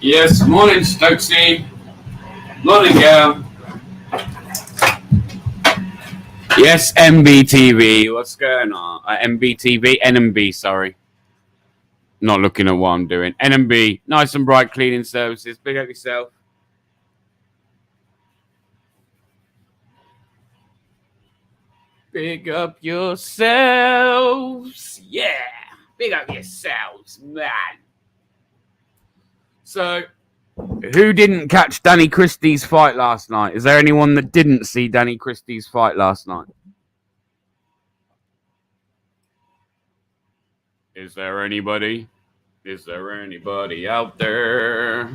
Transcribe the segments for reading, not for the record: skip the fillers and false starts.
Yes, morning, Stokesy. Morning, girl. Yes, MBTV. What's going on? MBTV, NMB, sorry. Not looking at what I'm doing. NMB, nice and bright cleaning services. Big up yourself. Big up yourselves. Yeah. Big up yourselves, man. So, who didn't catch Danny Christie's fight last night? Is there anyone that didn't see Danny Christie's fight last night? Is there anybody? Is there anybody out there?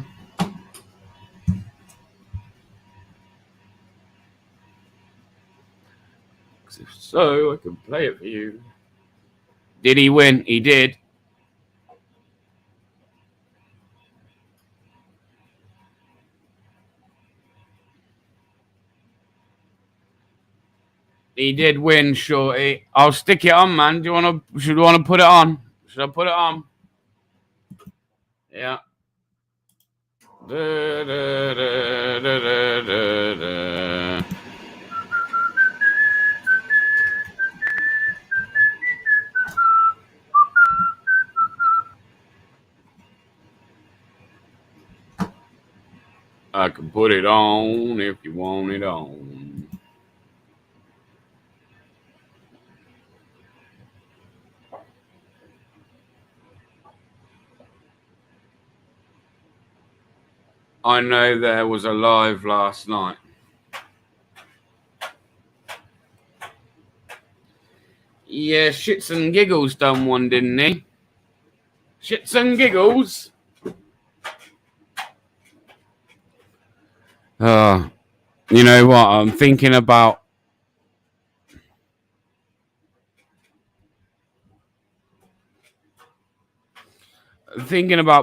If so, I can play it for you. Did he win? He did. He did win, shorty. I'll stick it on, man. Should we want to put it on? Should I put it on? Yeah. Da, da, da, da, da, da. I can put it on if you want it on. I know there was a live last night. Yeah, Shits and Giggles done one, didn't he? Shits and Giggles. You know what? I'm thinking about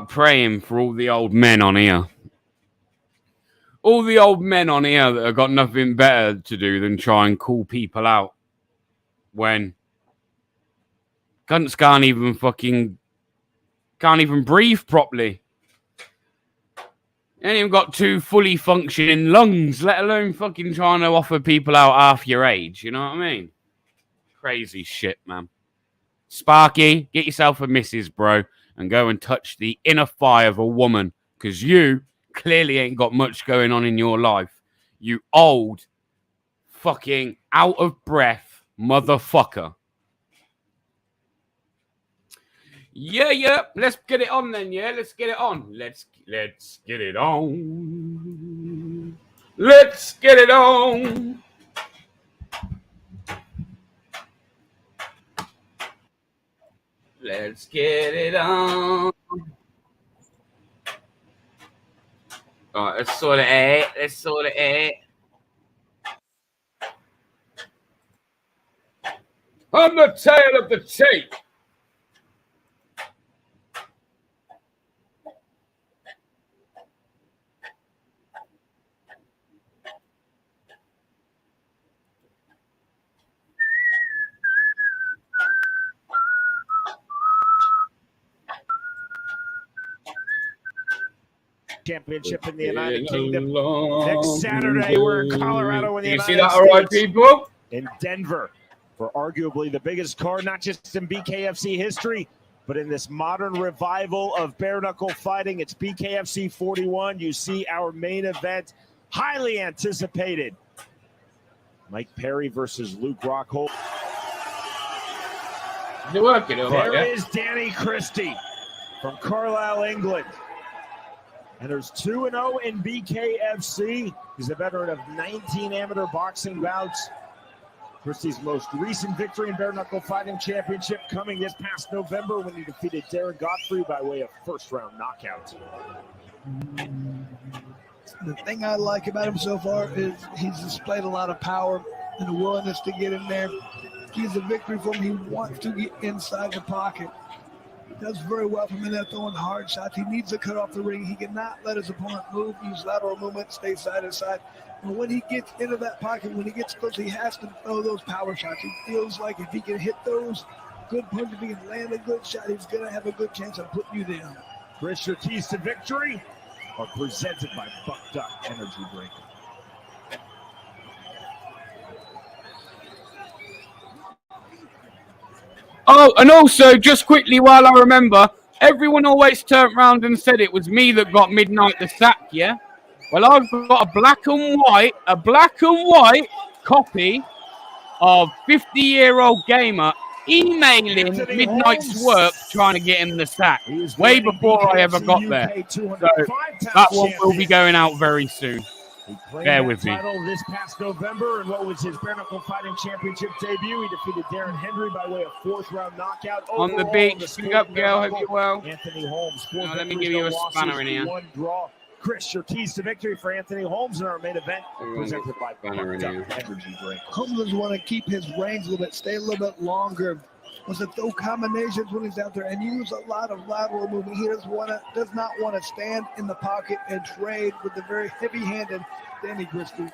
praying for all the old men on here. All the old men on here that have got nothing better to do than try and call people out when cunts can't even breathe properly. Ain't even got two fully functioning lungs, let alone fucking trying to offer people out half your age. You know what I mean? Crazy shit, man. Sparky, get yourself a missus, bro, and go and touch the inner thigh of a woman, because you clearly ain't got much going on in your life. You old, fucking out of breath motherfucker. Yeah. Let's get it on then, yeah? Let's get it on. Let's get it on. Let's get it on. Let's get it on. All right, let's sort it. On the tail of the tape. Championship in the United Kingdom. Next Saturday, we're in Colorado in the United States. You see that all right, people? In Denver for arguably the biggest card, not just in BKFC history, but in this modern revival of bare-knuckle fighting. It's BKFC 41. You see our main event, highly anticipated. Mike Perry versus Luke Rockhold. Is it working? All right, There yeah? is Danny Christie from Carlisle, England. And there's 2-0 in BKFC. He's a veteran of 19 amateur boxing bouts. Christie's most recent victory in bare knuckle fighting championship coming this past November when he defeated Darren Godfrey by way of first-round knockout. The thing I like about him so far is he's displayed a lot of power and a willingness to get in there. He's a victory for him. He wants to get inside the pocket. Does very well from in there throwing hard shots. He needs to cut off the ring. He cannot let his opponent move, use lateral movement, stay side to side. And when he gets into that pocket, when he gets close, he has to throw those power shots. He feels like if he can hit those good punches, if he can land a good shot, he's going to have a good chance of putting you down. Chris, your keys to victory are presented by Buck Duck Energy Drink. Oh, and also, just quickly while I remember, everyone always turned around and said it was me that got Midnight the sack, yeah? Well, I've got a black and white copy of 50-year-old gamer emailing Midnight's work trying to get him the sack way before I ever got there. So that one will be going out very soon. Bear with me. Title this past November, and what was his bare knuckle fighting championship debut? He defeated Darren Henry by way of fourth-round knockout. On the beach, pick up, girl. Hope you're well. Anthony Holmes. Now, let me give you a spanner in here. One draw. Chris, your keys to victory for Anthony Holmes in our main event, presented by Energy Drink. Holmes does want to keep his range a little bit, stay a little bit longer. Wants to throw combinations when he's out there and use a lot of lateral movement. He does not want to stand in the pocket and trade with the very heavy-handed Danny Christie.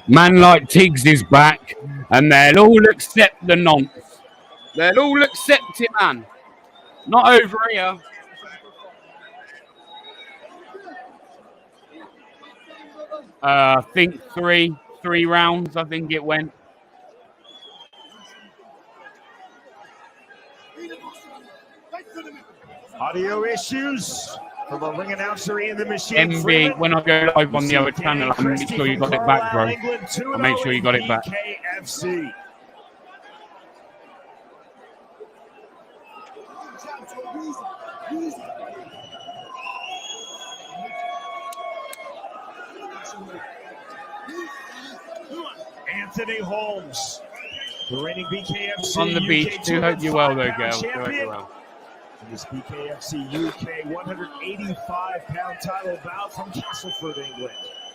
Man like Tiggs is back, and they'll all accept the nonce. They'll all accept it, man. Not over here. I think three rounds, I think it went. Audio issues from a ring announcer in the machine. MB, when I go live on the other channel, I'll make sure you got it back, bro. I'll make sure you got it back. BKFC. Anthony Holmes, the reigning BKFC on the beach. Do hope you're well, though, girl. Do hope champion. you're well. This BKFC UK 185-pound title bout from Castleford, England.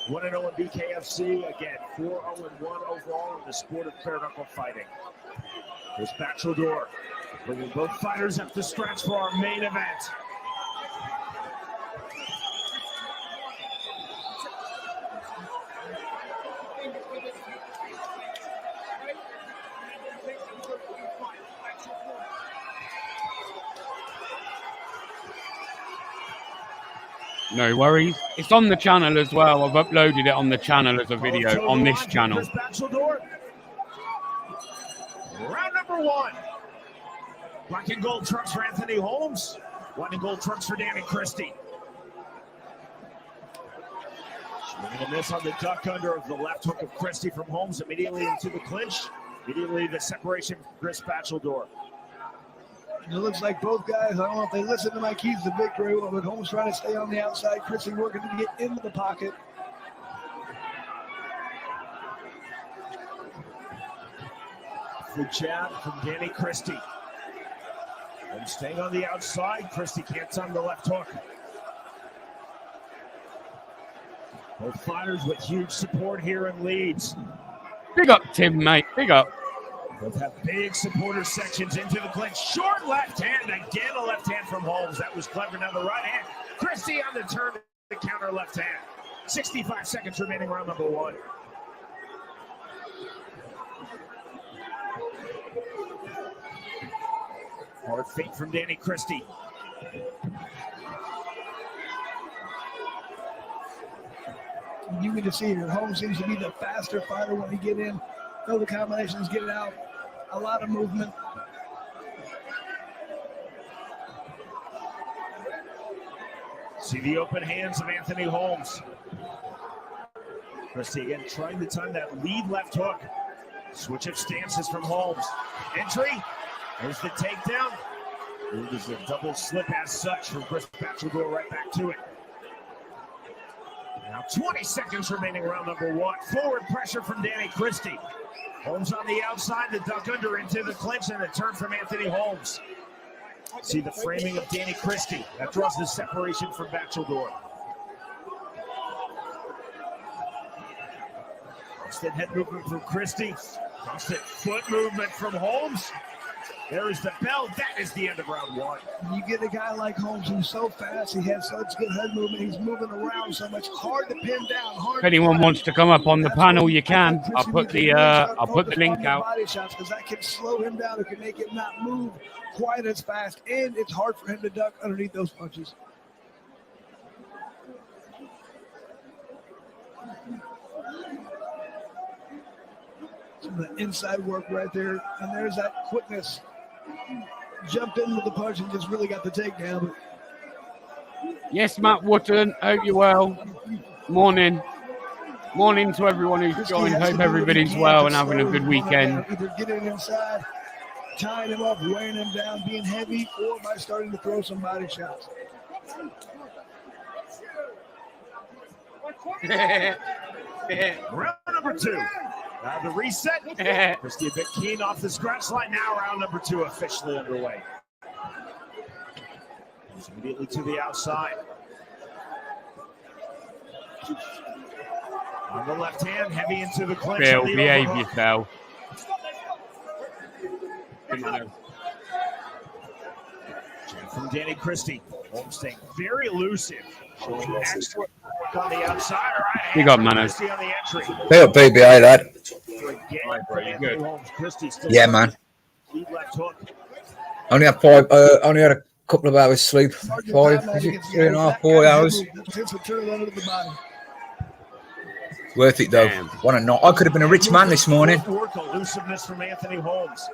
1-0 in BKFC. Again, 4-0-1 overall in the sport of bare knuckle fighting. There's Bachelor, bringing both fighters up the stretch for our main event. No worries. It's on the channel as well. I've uploaded it on the channel as a video on this channel. Round number one. Black and gold trunks for Anthony Holmes. White and gold trunks for Danny Christie. Swinging a miss on the duck under of the left hook of Christie from Holmes immediately into the clinch. Immediately the separation from Chris Bachelor. It looks like both guys, I don't know if they listen to my keys to victory, but Holmes trying to stay on the outside, Christie working to get into the pocket. The jab from Danny Christie. And staying on the outside, Christie can't time the left hook. Both fighters with huge support here in Leeds. Big up, Tim, mate. Big up. Both have big supporter sections into the clinch. Short left hand. Again, a left hand from Holmes. That was clever. Now the right hand. Christie on the turn to counter left hand. 65 seconds remaining, round number one. Hard feint from Danny Christie. You can just see that Holmes seems to be the faster fighter when he get in. Know the combinations, get it out. A lot of movement. See the open hands of Anthony Holmes. Christie again trying to time that lead left hook. Switch of stances from Holmes. Entry. There's the takedown. There's a double slip as such from Chris Bachelor, right back to it. Now 20 seconds remaining, round number 1. Forward pressure from Danny Christie. Holmes on the outside, the duck under into the clinch, and a turn from Anthony Holmes. See the framing of Danny Christie. That draws the separation from Bachelor. Constant head movement from Christie. Constant foot movement from Holmes. There is the bell. That is the end of round 1. You get a guy like Holmes who's so fast, he has such good head movement, he's moving around so much, hard to pin down. If anyone wants to come up on the panel, you can. I'll put the link out. Body shots, because that can slow him down. It can make him not move quite as fast, and it's hard for him to duck underneath those punches. Some of the inside work right there, and there's that quickness. Jumped in with the punch and just really got the takedown. Yes, Matt Wootton. Hope you're well. Morning. Morning to everyone who's joined. Hope everybody's well and having a good weekend. Either getting inside, tying him up, weighing him down, being heavy, or by starting to throw some body shots. Round number 2. The reset. Christie a bit keen off the scratch line. Now round number 2 officially underway. Goes immediately to the outside. On the left hand, heavy into the clinch. Phil, behave yourself. From Danny Christie. Holmes staying very elusive. Showing extra work on the outside. Right, you got manners. Christie on the entry. Hey up, BBA, lad. Good. Holmes. Christie still Yeah, man. lead left hook. Only had a couple of hours sleep. 5, is it 3.5, 4 hours? Worth it though. What a knock! I could have been a rich man this morning. Elusiveness from Anthony Holmes.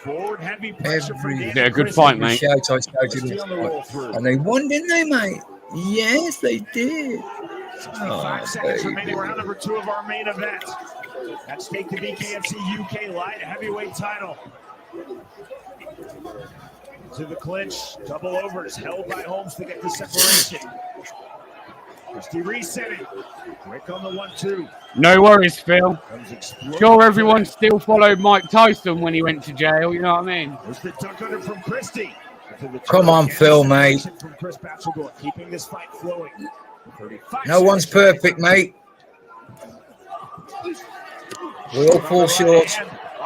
Forward heavy pressure from Danny Christie. A good fight, mate. And they won, didn't they, mate? Yes, they did. 65 seconds remaining, round number 2 of our main event. At stake, the BKFC UK light heavyweight title. To the clinch, double overs held by Holmes to get the separation. Christie resetting. Quick on the 1-2. No worries, Phil. Sure, everyone still followed Mike Tyson when he went to jail. You know what I mean? There's the duck under from Christie. Come on, Phil, mate. From Chris Bachelor, keeping this fight flowing. No one's perfect, mate. We all fall short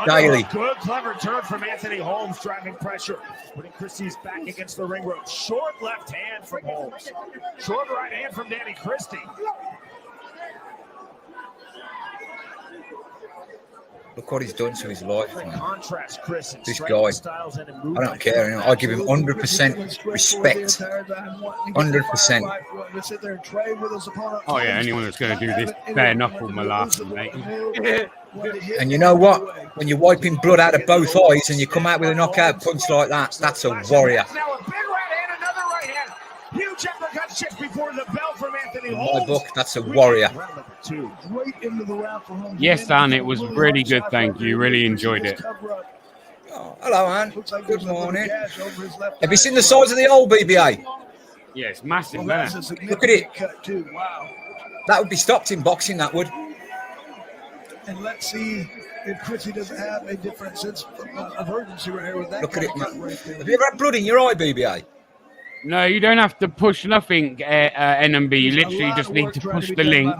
daily. Good, clever turn from Anthony Holmes, driving pressure, putting Christie's back against the ring rope. Short left hand from Holmes. Short right hand from Danny Christie. Look what he's done to his life, man. Contrast, Chris. This guy, I don't care. You know, I give him 100% respect. 100%. Oh yeah, anyone that's going to do this bare knuckle malarkey, mate. And you know what? When you're wiping blood out of both eyes and you come out with a knockout punch like that, that's a warrior. Now a big right hand, another right hand. Huge uppercut just before the bell from Anthony Holmes. In my book, that's a warrior. Yes, Dan, it was really good. Thank you. Really enjoyed it. Oh, hello, man. Good morning. Have you seen the size of the old BBA? Yeah, it's massive, man. Look at it. That would be stopped in boxing, that would. And let's see if Christie doesn't have a different sense of urgency right here with that. Look at it, man. Have you ever had blood in your eye, BBA? No, you don't have to push nothing, NMB. You literally just need to push the link,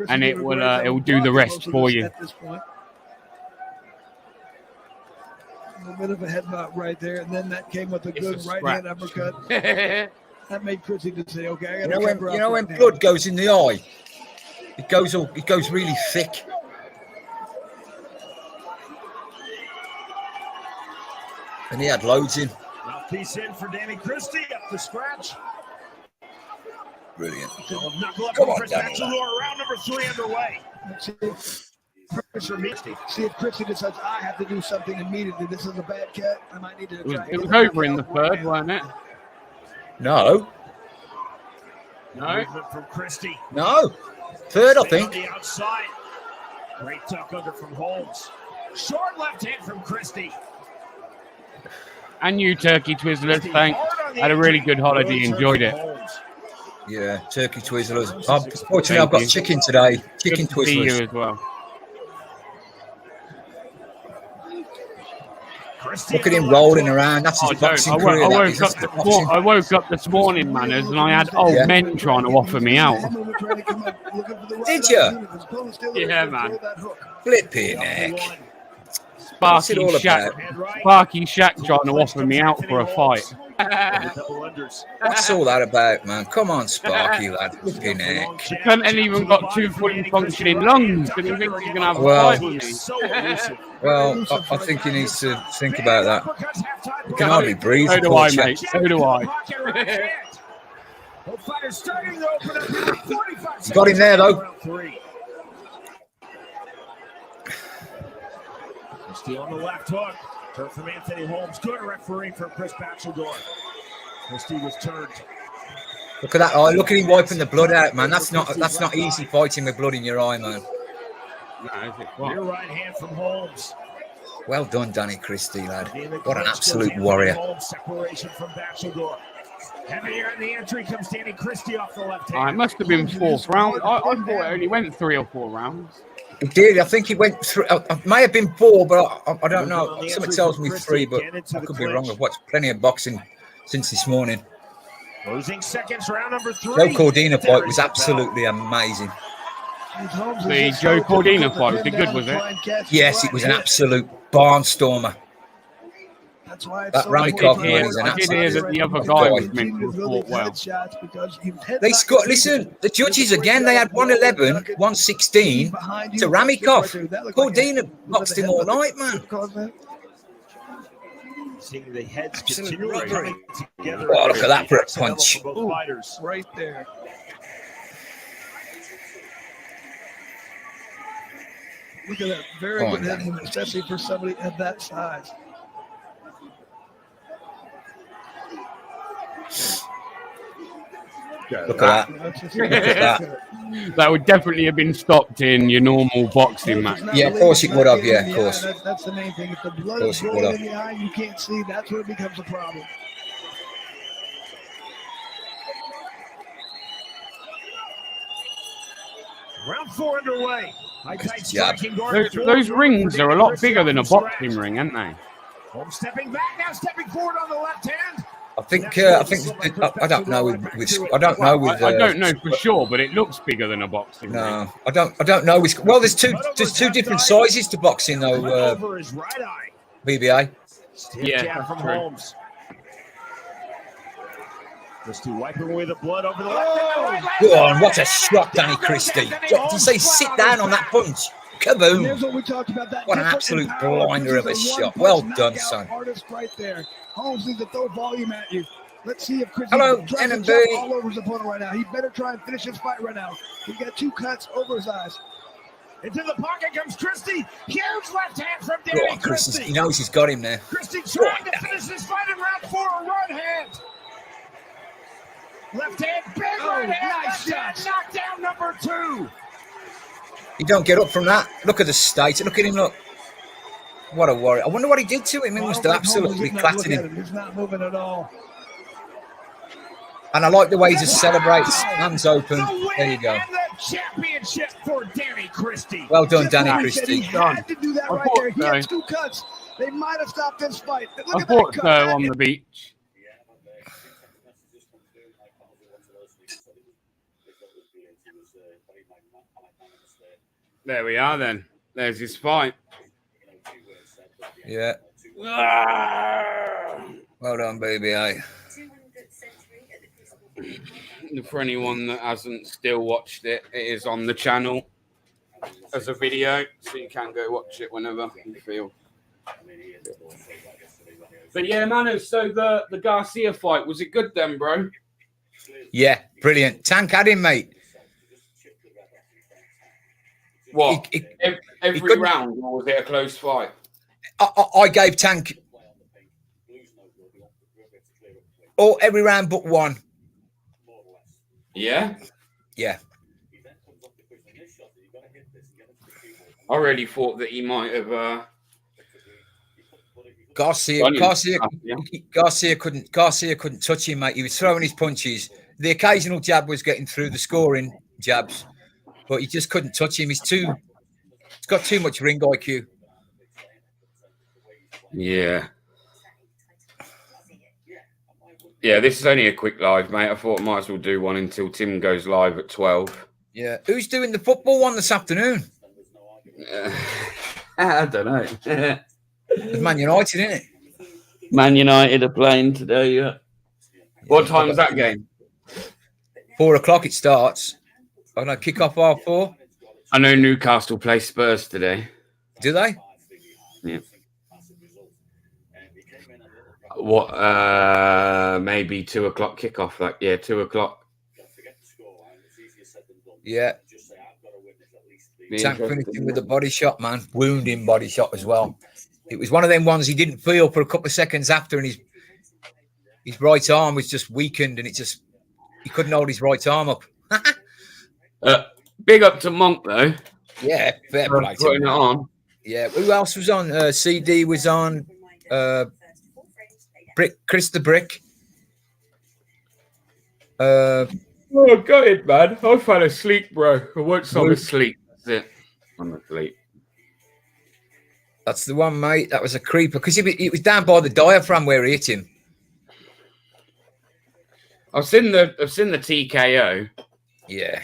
and it will do the rest for you. A little bit of a head nod right there, and then that came with a good right hand uppercut. That made Christie to say, "Okay, I got to." You know when blood goes in the eye, it goes really thick. And he had loads in. Piece in for Danny Christie, up the scratch. Brilliant. Come on, Danny. Round number 3 underway. See if Christie decides I have to do something immediately. This is a bad cut. I might need to. It was over in the third, wasn't it? No. No. Movement from Christie. No. Third, I Stay think. on the outside. Great tuck under from Holmes. Short left hand from Christie. And you, Turkey Twizzlers, thanks. Had a really good holiday. Enjoyed it. Yeah, turkey twizzlers. Unfortunately, I've got chicken today. Chicken Good to see you twizzlers. as well. Look at him rolling around. That's his boxing I career. I woke up this morning, manners, and I had old men trying to offer me out. Did you? Yeah, man. Flipping heck. Sparky Shaq trying to offer me out for a fight. What's all that about, man? Come on, Sparky, lad. Flipping heck. The cunt ain't even got two fully functioning lungs, and he thinks he's going to have a fight with me. Well, I think he needs to think about that. He can hardly breathe. So do I, mate. So do I. You got him there, though. Still on the left hook. Turn from Anthony Holmes. Good referee from Chris Batcheldor. Christie was turned. Look at that eye. Look at him wiping the blood out, man. That's not easy fighting with blood in your eye, man. Rear right hand from Holmes. Well done, Danny Christie, lad. What an absolute warrior. Holmes, separation from Batcheldor. Heavier in the entry comes Danny Christie off the left hand. It must have been fourth round. I thought it only went 3 or 4 rounds. It did. I think he went through. It may have been 4, but I don't know. Something tells me 3, but I could be wrong. I've watched plenty of boxing since this morning. Losing seconds, round number 3. Joe Cordina fight was absolutely amazing. The Joe Cordina fight, was it good, was it? Yes, it was an absolute barnstormer. That Ronnie Kaufman is an I did hear that the other guy was meant to fought well. They scored. Listen, the judges again. They had 111, 116 to Ramikov. Cordina boxed him all night, man. Seeing the heads continually coming together. Oh, look at that for a punch. Ooh, right there. Look at that. Very good head movement, especially for somebody at that size. Look at that. Look at that. That would definitely have been stopped in your normal boxing match. Yeah, of course it would have. Yeah, of course. That's the main thing. If the blood is rolling in the eye, you can't see. That's where it becomes a problem. Round 4 underway. Those rings are a lot bigger than a boxing ring, aren't they? Holmes stepping back now, stepping forward on the left hand. I don't know I don't know for sure, but it looks bigger than a boxing ring. No, I don't know. Well, there's two different sizes to boxing though. BBA. Yeah, from Holmes. Christie wiping away the blood over the left. Go on, what a shot, Danny Christie. Did you say sit down on that punch? Kaboom. What an absolute blinder of a shot. Well done, son. Right there. Holmes needs to throw volume at you. Let's see if Christie Hello, tries to NMB. jump all over his opponent right now. He better try and finish his fight right now. He's got 2 cuts over his eyes. Into the pocket comes Christie. Huge left hand from Danny Christie. He knows he's got him there. Christie trying to finish this fight in round 4. A right hand. Left hand, big right hand. Nice shot. Knockdown number 2. He don't get up from that. Look at the state. Look at him, look. What a warrior. I wonder what he did to him. He must have absolutely clattered him. He's not moving at all. And I like the way he just celebrates. Hands open. There you go. And the championship for Danny Christie. Well done, Danny Christie. He had to do that right there. He had 2 cuts. They might have stopped this fight. Look at thought that so cut. on the beach. There we are then. There's his fight. Yeah. Well done, baby. For anyone that hasn't still watched it, it is on the channel as a video, so you can go watch it whenever you feel. But yeah, man, so the Garcia fight, was it good then, bro? Yeah, brilliant. Tank had him, mate. What? Every round, or was it a close fight? I gave Tank every round but one. Yeah? Yeah. I really thought that he might have... Garcia couldn't touch him, mate. He was throwing his punches. The occasional jab was getting through, the scoring jabs, but he just couldn't touch him. He's got too much ring IQ. Yeah. Yeah, this is only a quick live, mate. I thought I might as well do one until Tim goes live at 12. Yeah. Who's doing the football one this afternoon? I don't know. It's Man United, isn't it? Man United are playing today, yeah. What time's that game? 4:00 it starts. Oh no, kick off 4:30. I know Newcastle play Spurs today. Do they? Yeah. What? Maybe 2:00 kickoff. Like, yeah, 2:00. Yeah. Tank finished him with a body shot, man. Wounding body shot as well. It was one of them ones he didn't feel for a couple of seconds after, and his right arm was just weakened, and he couldn't hold his right arm up. Big up to Monk though. Yeah, fair play to him. Putting it on. Yeah. Who else was on? CD was on. Chris the Brick. Oh, go ahead, man. I fell asleep, bro. I'm asleep. That's it. I'm asleep. That's the one, mate. That was a creeper because he was down by the diaphragm where he hit him. I've seen the TKO. Yeah.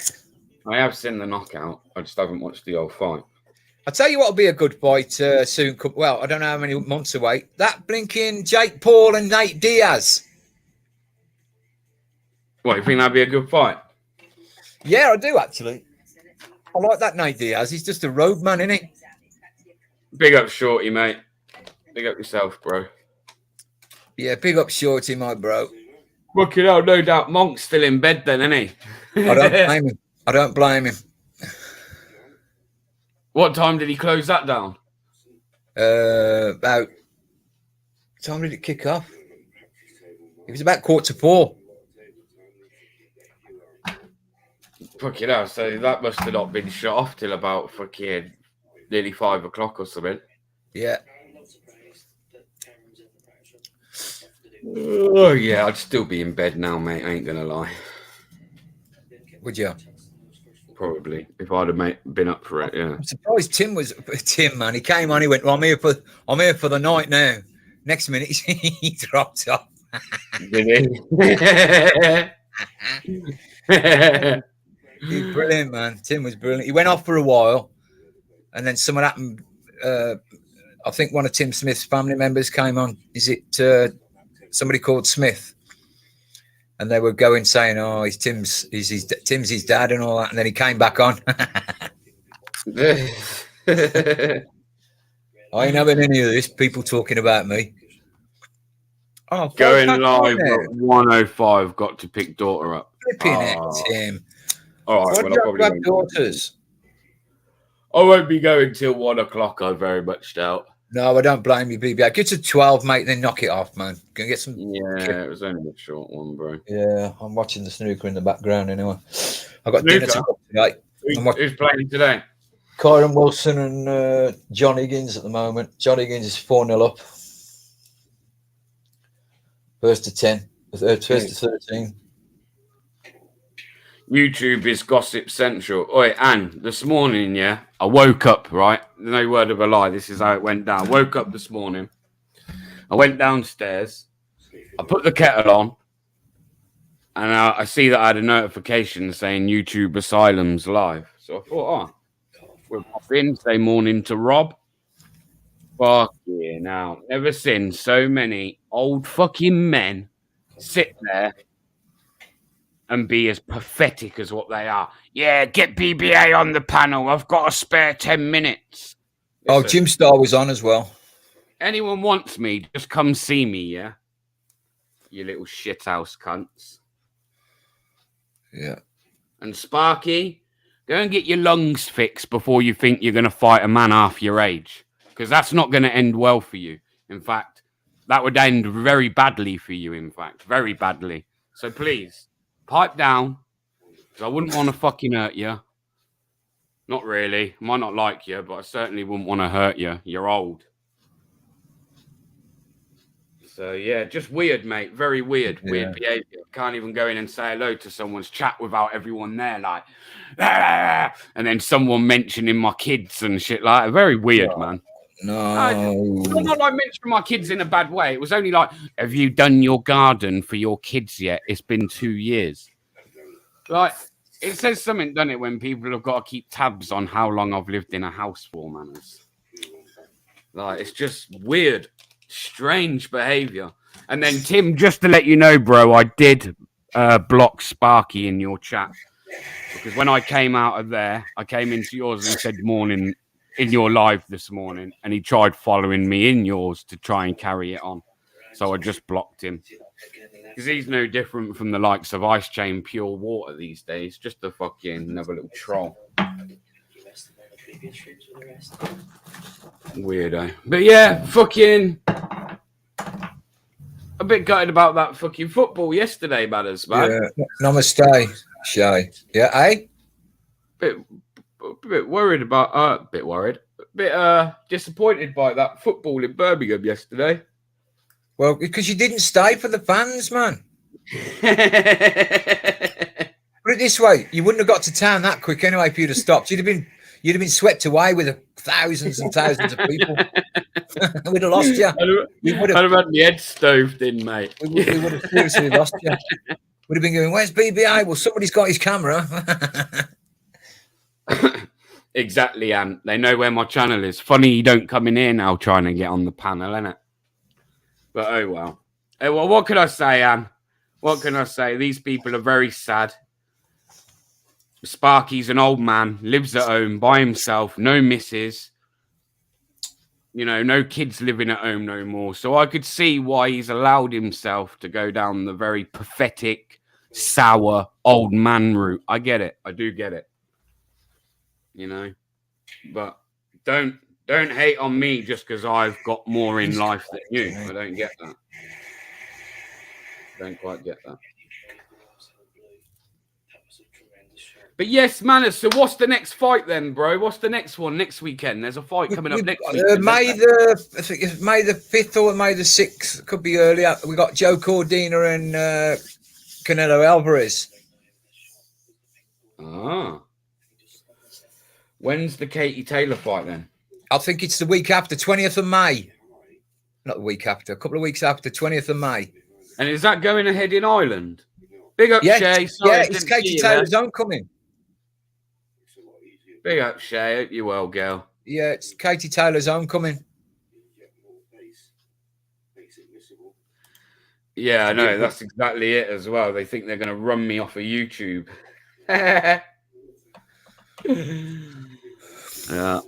I have seen the knockout. I just haven't watched the old fight. I'll tell you what will be a good fight soon. Well, I don't know how many months away. That blinking Jake Paul and Nate Diaz. What, you think that'd be a good fight? Yeah, I do, actually. I like that Nate Diaz. He's just a roadman, isn't he? Big up Shorty, mate. Big up yourself, bro. Yeah, big up Shorty, my bro. Fucking hell, no doubt Monk's still in bed then, isn't he? I don't blame him. What time did he close that down? About time did it kick off? It was about 3:45. Fucking hell, so that must have not been shut off till about fucking nearly 5:00 or something. Yeah. Oh yeah, I'd still be in bed now, mate. I ain't gonna lie. Would you? Probably, if I'd have been up for it. Yeah. I'm surprised Tim, man. He came on. He went, well, I'm here for the night now. Next minute, he dropped off. Did he? He's brilliant, man. Tim was brilliant. He went off for a while, and then something happened. I think one of Tim Smith's family members came on. Is it somebody called Smith? And they were going saying, "Oh, Tim's his dad and all that." And then he came back on. I ain't having any of this. People talking about me. Oh, going live at 1:05. Got to pick daughter up. Flipping it, Tim. All right. Well, I probably have daughters. I won't be going till 1:00. I very much doubt. No, I don't blame you, BB. Get to 12, mate, then knock it off, man. Gonna get some. Yeah, it was only a short one, bro. Yeah, I'm watching the snooker in the background anyway. I got dinner to cook tonight. Who's playing today? Kyron Wilson and John Higgins at the moment. John Higgins is 4-0 up. First to 10. First to 13. YouTube is gossip central. Oi, Anne, this morning, yeah, I woke up, right? No word of a lie. This is how it went down. Woke up this morning. I went downstairs. I put the kettle on. And I see that I had a notification saying YouTube Asylum's live. So I thought, we'll pop in, say morning to Rob. Fuck yeah, now. Never seen so many old fucking men sit there and be as pathetic as what they are. Yeah, get BBA on the panel. I've got a spare 10 minutes. Listen, Jim Starr was on as well. Anyone wants me, just come see me, yeah? You little shithouse cunts. Yeah. And Sparky, go and get your lungs fixed before you think you're going to fight a man half your age. Because that's not going to end well for you. In fact, that would end very badly for you, in fact. Very badly. So please, pipe down, 'Cause I wouldn't want to fucking hurt you. Not really. I might not like you, but I certainly wouldn't want to hurt you. You're old. So yeah, just weird, mate. Very weird. Weird behavior. Can't even go in and say hello to someone's chat without everyone there, like, ah! And then someone mentioning my kids and shit like that. Very weird, man. No. Not like mentioning my kids in a bad way. It was only like, have you done your garden for your kids yet? It's been 2 years. Like, it says something, doesn't it, when people have got to keep tabs on how long I've lived in a house for, manners. Like, it's just weird. Strange behavior. And then Tim, just to let you know, bro, I did block Sparky in your chat, because when I came out of there, I came into yours and said morning in your live this morning, and he tried following me in yours to try and carry it on. So I just blocked him, because he's no different from the likes of Ice Chain Pure Water these days. Just a fucking another little troll. Weirdo. But yeah, fucking a bit gutted about that fucking football yesterday, Matters, man. Yeah. Namaste, Shay. Yeah, eh? Bit worried about disappointed by that football in Birmingham yesterday. Well, because you didn't stay for the fans, man. Put it this way, you wouldn't have got to town that quick anyway if you'd have stopped. You'd have been swept away with thousands and thousands of people. We'd have lost you. I'd have had my head stoved in, mate. We would have seriously lost you. Would have been going, where's BBI? Well, somebody's got his camera. Exactly, Anne. They know where my channel is. Funny you don't come in here now trying to get on the panel, innit? But oh well. Oh, well, what can I say, Anne? What can I say? These people are very sad. Sparky's an old man, lives at home by himself, no missus. You know, no kids living at home no more. So I could see why he's allowed himself to go down the very pathetic, sour, old man route. I get it. I do get it. You know, but don't hate on me just because I've got more in life than you. I don't get that. Don't quite get that. But yes, Manners, so what's the next fight then, bro? What's the next one next weekend? There's a fight coming up next weekend. May the 5th or May the 6th. Could be earlier. We got Joe Cordina and Canelo Alvarez. Ah. When's the Katie Taylor fight then? I think it's the week after, 20th of May. Not the week after, a couple of weeks after, 20th of May. And is that going ahead in Ireland? Big up, Shay. Sorry, it's Katie Taylor's homecoming. Big up, Shay. Hope you're well, girl. Yeah, it's Katie Taylor's homecoming. Yeah, I know. That's exactly it as well. They think they're going to run me off of YouTube.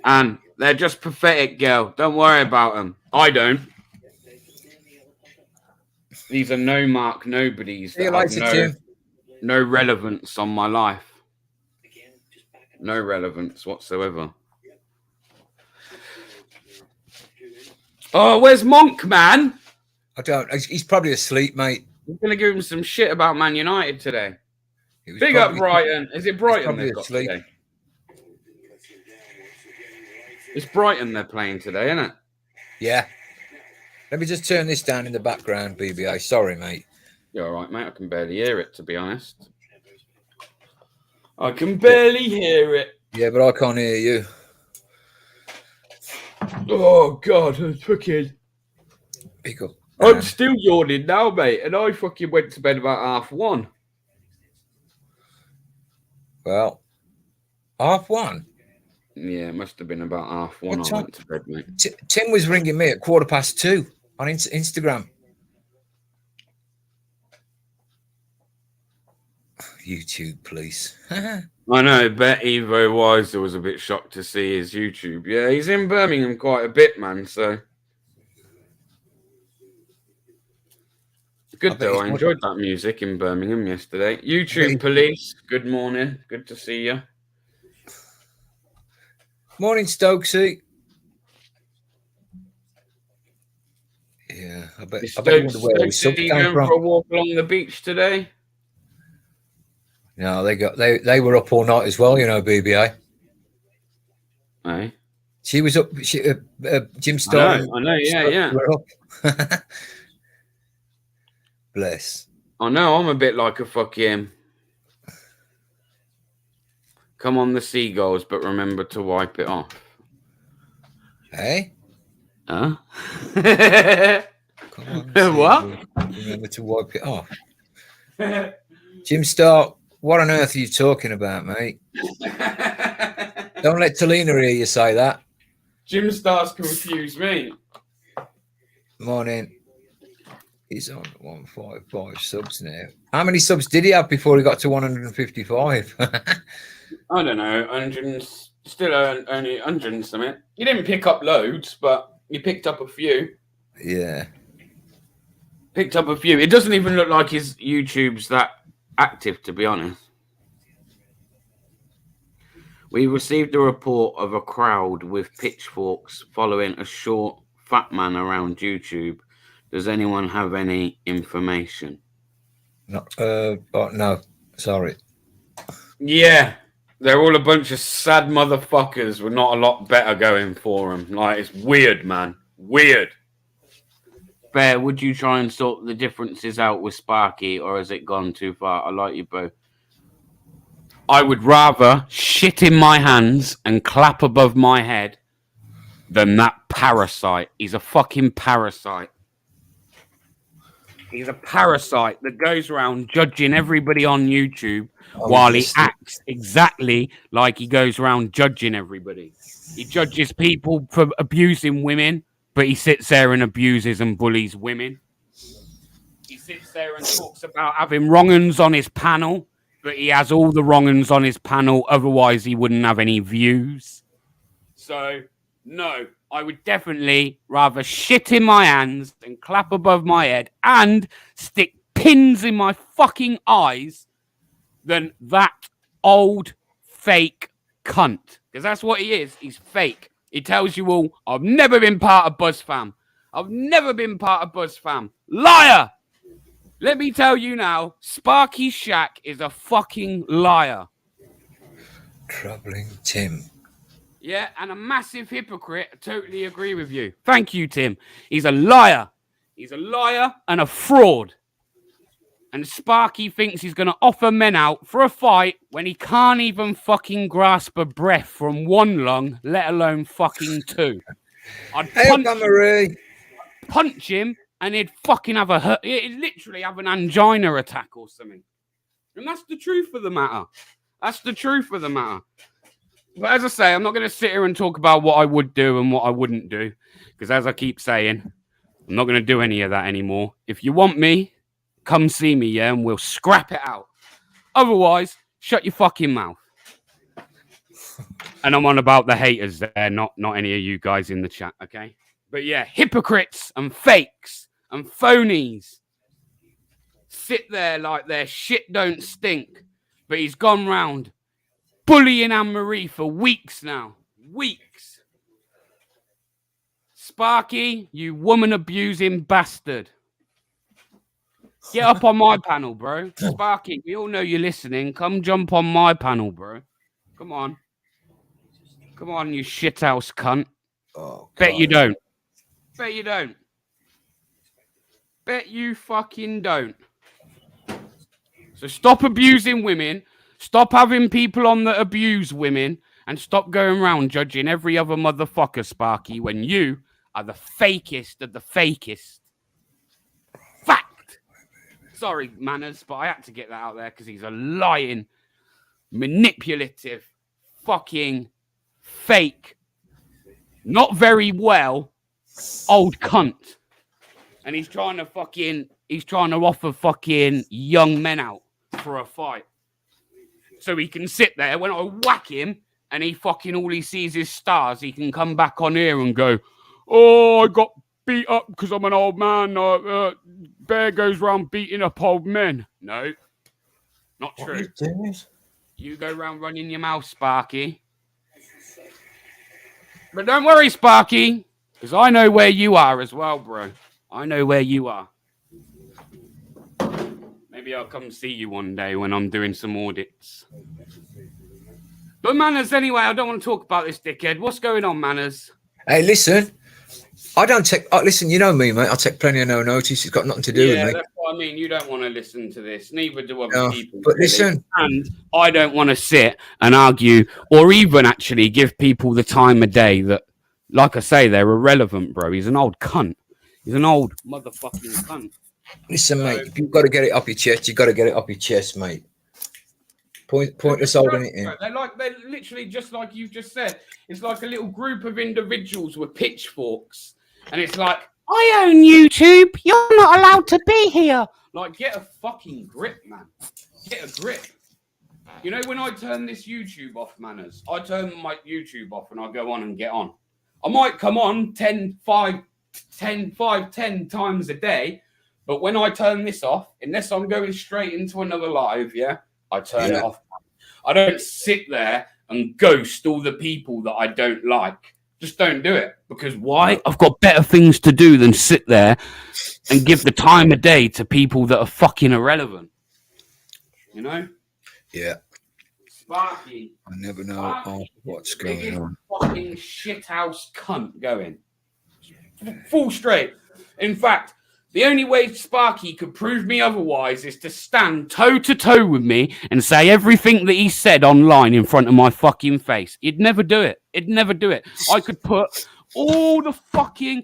And they're just pathetic, girl. Don't worry about them. I don't. These are no mark nobodies that have no relevance on my life. No relevance whatsoever. Oh, where's Monk, man? I don't. He's probably asleep, mate. I'm going to give him some shit about Man United today. Big up Brighton. Is it Brighton they've got today? It's Brighton they're playing today, isn't it? Yeah. Let me just turn this down in the background, BBA. Sorry, mate. You're all right, mate. I can barely hear it, to be honest. I can barely hear it. Yeah, but I can't hear you. Oh, God. I'm fucking... Pick up. I'm still yawning now, mate. And I fucking went to bed about 1:30. Well, 1:30? Yeah, it must have been about 1:30 I went to bed, mate. Tim was ringing me at 2:15 on Instagram. YouTube, please. I know, bet Evo Weiser was a bit shocked to see his YouTube. Yeah, he's in Birmingham quite a bit, man, so... Good, though. I enjoyed that music in Birmingham yesterday. YouTube police, good morning. Good to see you. Morning, Stokesy. Yeah, I bet Stokes, where he going for a walk along the beach today? No, they were up all night as well, you know, BBA. Eh? She was up. Jim Starr. I know. Yeah. Were up. Bless. I know. I'm a bit like a fucking. Come on, the seagulls, but remember to wipe it off. Hey. Huh? Come on. What? Remember to wipe it off. Jim Starr, what on earth are you talking about, mate? Don't let Talina hear you say that. Jim Starr's confused me. Morning. He's on 155 subs now. How many subs did he have before he got to 155? I don't know. 100, still only 100 and something. He didn't pick up loads, but he picked up a few. Yeah. Picked up a few. It doesn't even look like his YouTube's that active, to be honest. We received a report of a crowd with pitchforks following a short, fat man around YouTube. Does anyone have any information? No, no, sorry. Yeah, they're all a bunch of sad motherfuckers with not a lot better going for them. Like, it's weird, man. Weird. Bear, would you try and sort the differences out with Sparky, or has it gone too far? I like you both. I would rather shit in my hands and clap above my head than that parasite. He's a fucking parasite. He's a parasite that goes around judging everybody on YouTube while he acts exactly like he goes around judging everybody. He judges people for abusing women, but he sits there and abuses and bullies women. He sits there and talks about having wrong-uns on his panel, but he has all the wrong-uns on his panel, otherwise he wouldn't have any views. So, no, I would definitely rather shit in my hands and clap above my head and stick pins in my fucking eyes than that old fake cunt. Because that's what he is. He's fake. He tells you all, I've never been part of BuzzFam. I've never been part of BuzzFam. Liar! Let me tell you now, Sparky Shack is a fucking liar. Troubling Tim. Yeah, and a massive hypocrite. I totally agree with you. Thank you, Tim. He's a liar. He's a liar and a fraud. And Sparky thinks he's going to offer men out for a fight when he can't even fucking grasp a breath from one lung, let alone fucking two. I'd punch him and he'd fucking have he'd literally have an angina attack or something. And that's the truth of the matter. That's the truth of the matter. But as I say, I'm not going to sit here and talk about what I would do and what I wouldn't do. Because as I keep saying, I'm not going to do any of that anymore. If you want me, come see me, yeah, and we'll scrap it out. Otherwise, shut your fucking mouth. And I'm on about the haters there, not any of you guys in the chat, okay? But yeah, hypocrites and fakes and phonies sit there like their shit don't stink. But he's gone round bullying Anne-Marie for weeks now. Weeks. Sparky, you woman-abusing bastard. Get up on my panel, bro. Sparky, we all know you're listening. Come jump on my panel, bro. Come on. Come on, you shithouse cunt. Oh, Bet you don't. Bet you don't. Bet you fucking don't. So stop abusing women. Stop having people on that abuse women. And stop going around judging every other motherfucker, Sparky, when you are the fakest of the fakest. Fact. Sorry, manners, but I had to get that out there because he's a lying, manipulative, fucking fake, not very well, old cunt. And he's trying to offer fucking young men out for a fight. So he can sit there when I whack him and all he sees is stars. He can come back on here and go, oh, I got beat up because I'm an old man. Bear goes around beating up old men. No, not true. You go around running your mouth, Sparky. But don't worry, Sparky, because I know where you are as well, bro. I know where you are. Maybe Maybe I'll come see you one day when I'm doing some audits. But Manners, anyway, I don't want to talk about this dickhead. What's going on, Manners? Hey, listen. I don't take. Listen, you know me, mate. I take plenty of no notice. It's got nothing to do with me. Yeah, that's what I mean. You don't want to listen to this. Neither do other people. But really. listen. And I don't want to sit and argue or even actually give people the time of day that, like I say, they're irrelevant, bro. He's an old cunt. He's an old motherfucking cunt. Listen, mate. If you've got to get it off your chest, you've got to get it off your chest, mate. Pointless holding it in. They're literally just like you've just said. It's like a little group of individuals with pitchforks. And it's like, I own YouTube. You're not allowed to be here. Like, get a fucking grip, man. Get a grip. You know, when I turn this YouTube off, Manners, I turn my YouTube off and I go on and get on. I might come on 10 times a day. But when I turn this off, unless I'm going straight into another live, I turn it off. I don't sit there and ghost all the people that I don't like. Just don't do it. Because why? I've got better things to do than sit there and give the time of day to people that are fucking irrelevant. You know? Yeah. Sparky. I never know what's going on. Fucking shithouse cunt going. Full straight. In fact, the only way Sparky could prove me otherwise is to stand toe to toe with me and say everything that he said online in front of my fucking face. He'd never do it. He'd never do it. I could put all the fucking,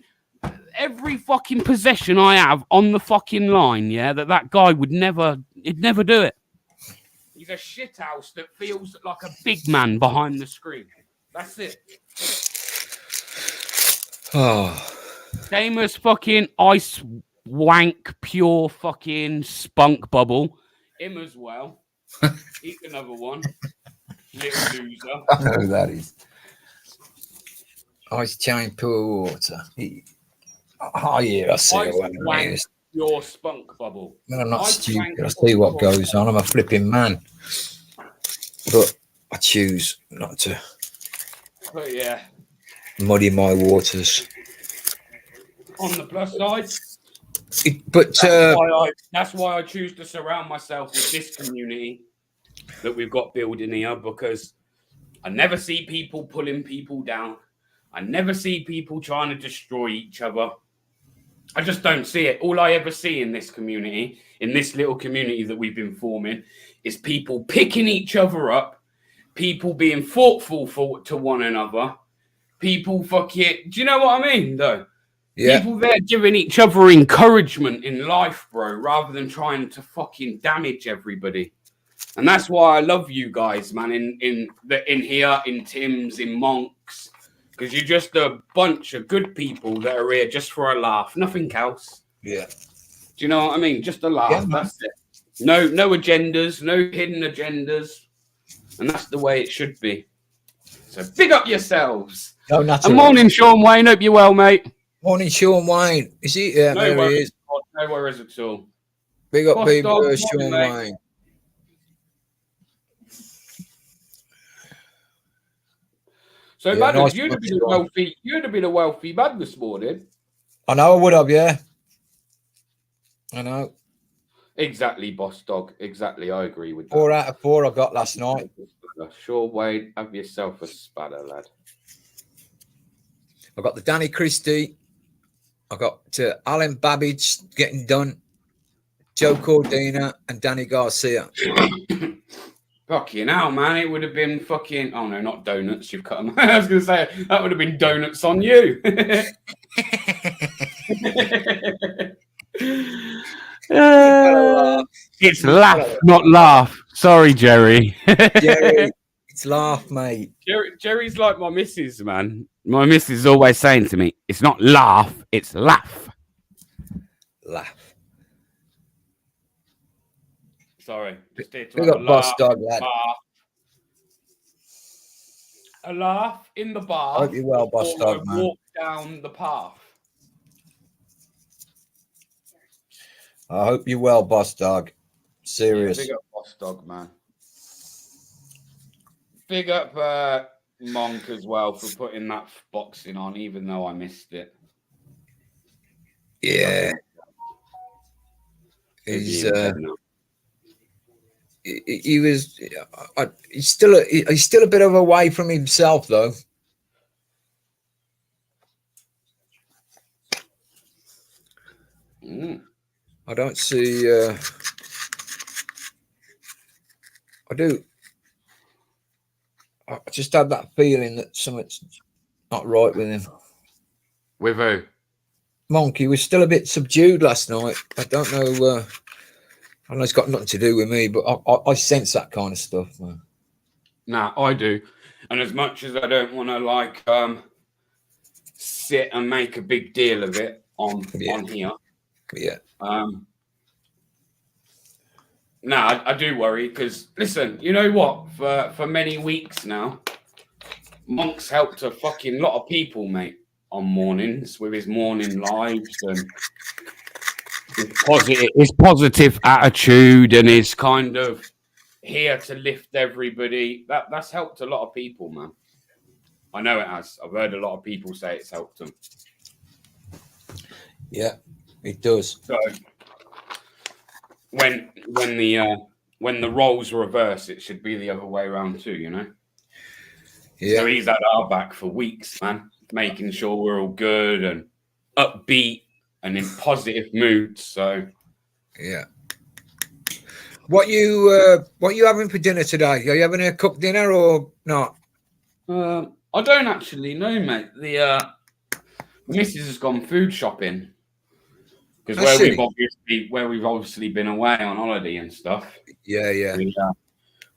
every fucking possession I have on the fucking line, that guy would never, he'd never do it. He's a shithouse that feels like a big man behind the screen. That's it. Oh. Same as fucking ice wank, pure fucking spunk bubble. Him as well. He's another one. Little loser. I know who that is. Ice chain pure water. I see what it is. Your spunk bubble. No, I'm not stupid. I see what goes on. I'm a flipping man. But I choose not to muddy my waters. On the plus side, that's why I choose to surround myself with this community that we've got building here, because I never see people pulling people down. I never see people trying to destroy each other. I just don't see it. All I ever see in this community, in this little community that we've been forming, is people picking each other up, people being thoughtful to one another, people fucking... Do you know what I mean, though? Yeah. People there giving each other encouragement in life, bro, rather than trying to fucking damage everybody. And that's why I love you guys, man, in here, in Tim's, in Monk's. Because you're just a bunch of good people that are here just for a laugh. Nothing else. Yeah. Do you know what I mean? Just a laugh. Yeah, that's it. No agendas, no hidden agendas. And that's the way it should be. So big up yourselves. Oh, and morning, Sean Wayne. Hope you're well, mate. Morning, Sean Wayne. Is he? Yeah, no there worries, he is. No worries at all. Big up, people, Sean Wayne. So, yeah, nice. You'd have been a wealthy man this morning. I know, I would have, yeah. I know. Exactly, boss dog. Exactly, I agree with that. 4 out of 4 I got last night. Sure, Wayne, have yourself a spanner, lad. I got the Danny Christie. I got Alan Babbage getting done. Joe Cordina and Danny Garcia. Fucking hell, man. It would have been fucking... Oh, no, not donuts. You've cut them. I was going to say, that would have been donuts on you. It's laugh, not laugh. Sorry, Jerry. Jerry, it's laugh, mate. Jerry's like my missus, man. My missus is always saying to me, it's not laugh, it's laugh. Laugh. Sorry. Just here to we got boss dog, lad. A laugh in the bar. I hope you're well, boss dog, man. Walk down the path. I hope you're well, boss dog. Serious. Yeah, big up boss dog, man. Big up Monk as well for putting that boxing on, even though I missed it. Yeah. He's he was. He's still a bit of away from himself, though. I don't see. I do. I just had that feeling that something's not right with him. With who? Monkey was still a bit subdued last night. I don't know. I know it's got nothing to do with me, but I sense that kind of stuff, man. Nah, I do. And as much as I don't want to sit and make a big deal of it on here. Yeah. I do worry because listen, you know what? For many weeks now, Monk's helped a fucking lot of people, mate, on mornings with his morning lives and his positive attitude and his kind of here to lift everybody. That's helped a lot of people, man. I know it has. I've heard a lot of people say it's helped them. Yeah, it does. So when the roles reverse, it should be the other way around too, you know? Yeah. So he's had our back for weeks, man, making sure we're all good and upbeat and in positive moods. So yeah. What you having for dinner today? Are you having a cooked dinner or not? I don't actually know, mate. The missus has gone food shopping because where we've obviously been away on holiday and stuff. Yeah.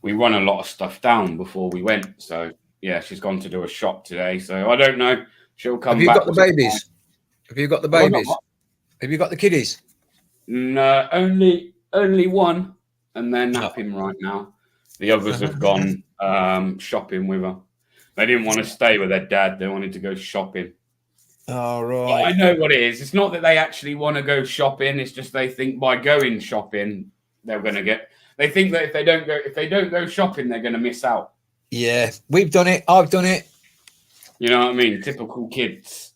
We run a lot of stuff down before we went, so yeah, she's gone to do a shop today. So I don't know. She'll come. Have you back got the babies? Have you got the babies? Have you got the kiddies? No, only one, and they're napping right now. The others have gone shopping with her. They didn't want to stay with their dad. They wanted to go shopping. All right. But I know what it is. It's not that they actually want to go shopping. It's just they think by going shopping, they're going to get. They think that if they don't go shopping, they're going to miss out. Yeah, we've done it. I've done it. You know what I mean? Typical kids.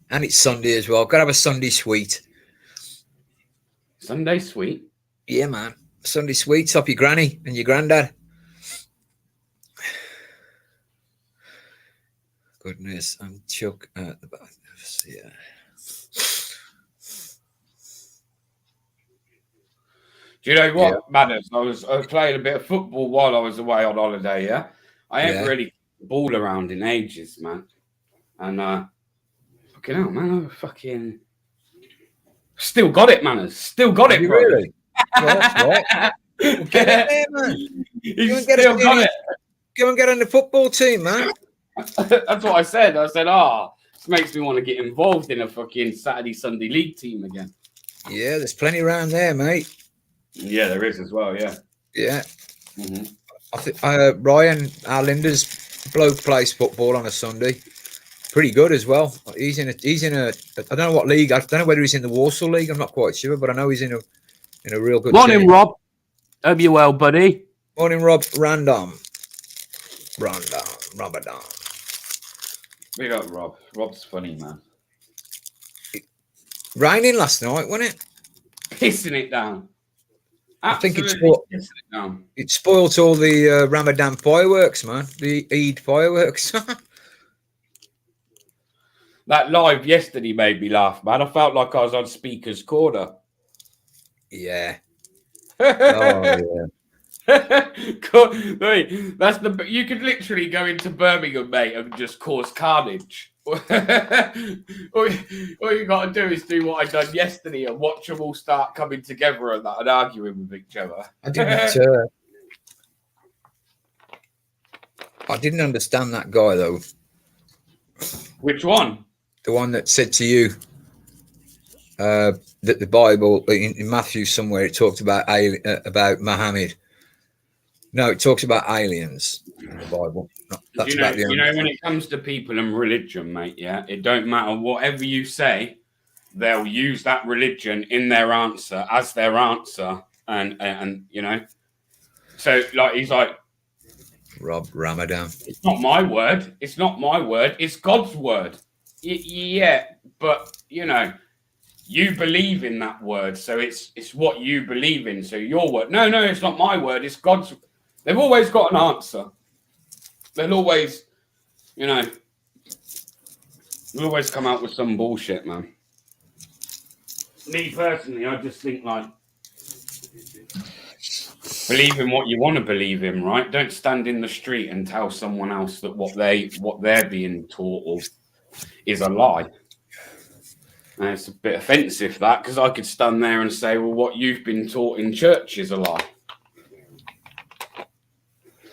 And it's Sunday as well. Got to have a Sunday sweet. Sunday sweet? Yeah, man. Sunday sweets off your granny and your granddad. Goodness, I'm Chuck at the back. Yeah. Do you know what matters? I was playing a bit of football while I was away on holiday, yeah? I ain't really ball around in ages, man. And fucking hell, man, I fucking still got it, man. Still got it, bro. Really? Well, that's right. Well, get in there, man. Go and get on the football team, man. That's what I said. I said, this makes me want to get involved in a fucking Saturday, Sunday league team again. Yeah, there's plenty around there, mate. Yeah, there is as well, yeah. Yeah. Mm-hmm. I think Ryan, our Linda's bloke, plays football on a Sunday. Pretty good as well. He's in a I don't know what league. I don't know whether he's in the Warsaw League. I'm not quite sure, but I know he's in a real good Morning, team. Rob. Hope you're well, buddy. Morning, Rob. Ramadan. Big up, Rob. Rob's funny, man. Raining last night, wasn't it? Pissing it down. Absolutely, pissing it down. It spoilt all the Ramadan fireworks, man. The Eid fireworks. That live yesterday made me laugh, man. I felt like I was on Speaker's Corner. Yeah. Oh, yeah. Wait, you could literally go into Birmingham, mate, and just cause carnage. all you got to do is do what I done yesterday and watch them all start coming together and that and arguing with each other. I didn't understand that guy though. Which one? The one that said to you that the Bible in Matthew somewhere it talked about Muhammad. No, it talks about aliens in the Bible. That's you know, when it comes to people and religion, mate, yeah, it don't matter whatever you say, they'll use that religion in their answer as their answer, and you know, so like he's like, Rob Ramadan. It's not my word. It's not my word. It's God's word. Yeah, but you know, You believe in that word, so it's what you believe in. So your word. No, it's not my word. It's God's. They've always got an answer. They'll always, they'll always come out with some bullshit, man. Me personally, I just think believe in what you want to believe in, right? Don't stand in the street and tell someone else that what they're being taught is a lie. And it's a bit offensive, that, because I could stand there and say, well, what you've been taught in church is a lie.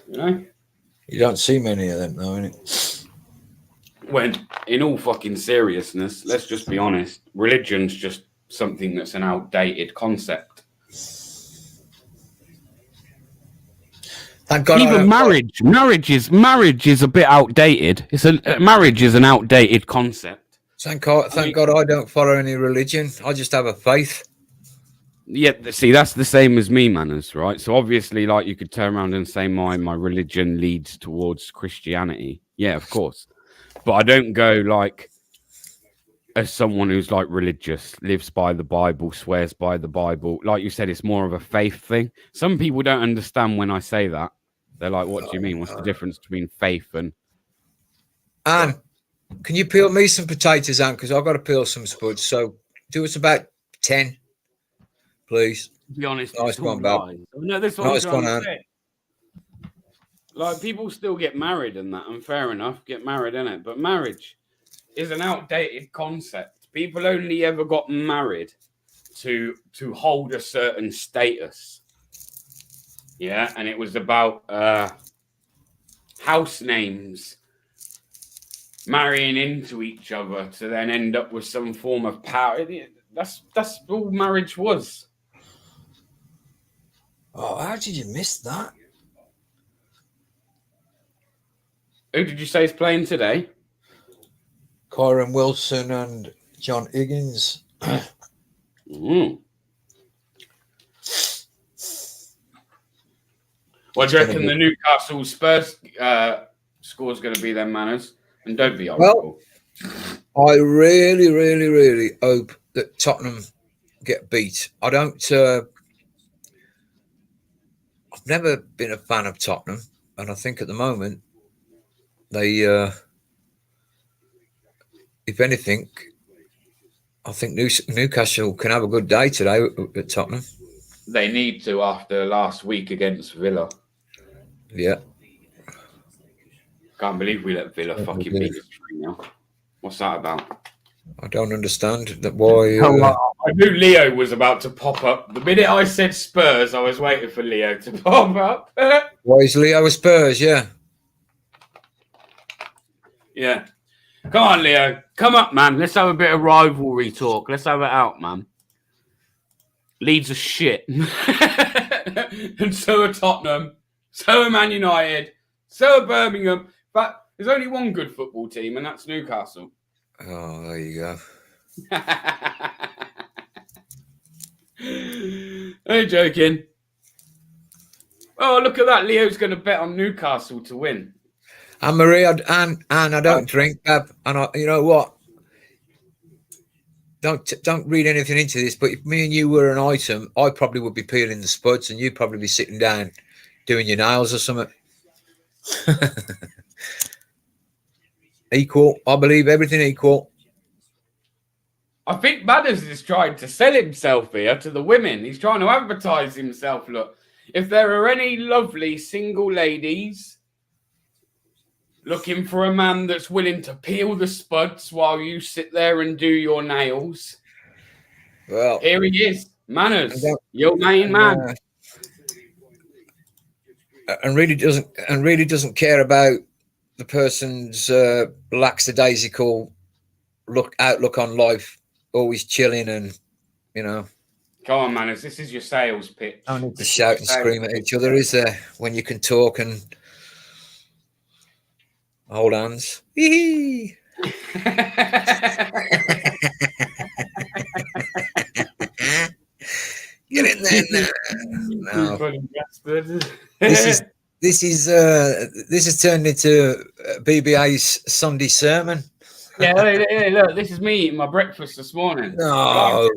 You don't see many of them, though, innit? When, in all fucking seriousness, let's just be honest, religion's just something that's an outdated concept. Thank God. Even marriage is a bit outdated. Marriage is an outdated concept. Thank God I don't follow any religion. I just have a faith. Yeah, see, that's the same as me, Manners, right? So obviously, you could turn around and say my religion leads towards Christianity. Yeah, of course. But I don't go as someone who's religious, lives by the Bible, swears by the Bible. Like you said, it's more of a faith thing. Some people don't understand when I say that. They're like, what do you mean? What's the difference between faith and... Anne, can you peel me some potatoes, Anne? Because I've got to peel some spuds. So do us about 10, please. To be honest, nice one, Bob. No, this nice one, Anne. People still get married and that, and fair enough, get married, innit? But marriage is an outdated concept. People only ever got married to hold a certain status. Yeah, and it was about house names, marrying into each other to then end up with some form of power. That's all marriage was. Oh, how did you miss that? Who did you say is playing today? Kyron Wilson and John Higgins. What do you reckon the Newcastle Spurs score's going to be then, Manners? And don't be hopeful. Well, I really, really, really hope that Tottenham get beat. I don't... I've never been a fan of Tottenham, and I think at the moment they... if anything, I think Newcastle can have a good day today at Tottenham. They need to after last week against Villa. Yeah. Can't believe we let Villa fucking beat us 3-0. What's that about? I don't understand that why. I knew Leo was about to pop up. The minute I said Spurs, I was waiting for Leo to pop up. Why is Leo a Spurs? Yeah. Yeah. Come on, Leo. Come up, man. Let's have a bit of rivalry talk. Let's have it out, man. Leeds are shit. And so are Tottenham. So are Man United. So are Birmingham. But there's only one good football team, and that's Newcastle. Oh, there you go. Are you joking? Oh, look at that. Leo's going to bet on Newcastle to win. And Marie, and I don't drink, Bab. And you know what? Don't read anything into this, but if me and you were an item, I probably would be peeling the spuds and you'd probably be sitting down doing your nails or something. Equal. I believe everything equal. I think Madders is trying to sell himself here to the women. He's trying to advertise himself. Look, if there are any lovely single ladies looking for a man that's willing to peel the spuds while you sit there and do your nails, well, here he is. Manners, your main man. And really doesn't care about the person's lackadaisical outlook on life, always chilling and, you know. Come on, Manners, this is your sales pitch. I need to shout and scream at each other, is there? When you can talk and hold hands. Get in there now. No. This has turned into BBA's Sunday sermon. Yeah, look, this is me eating my breakfast this morning. No.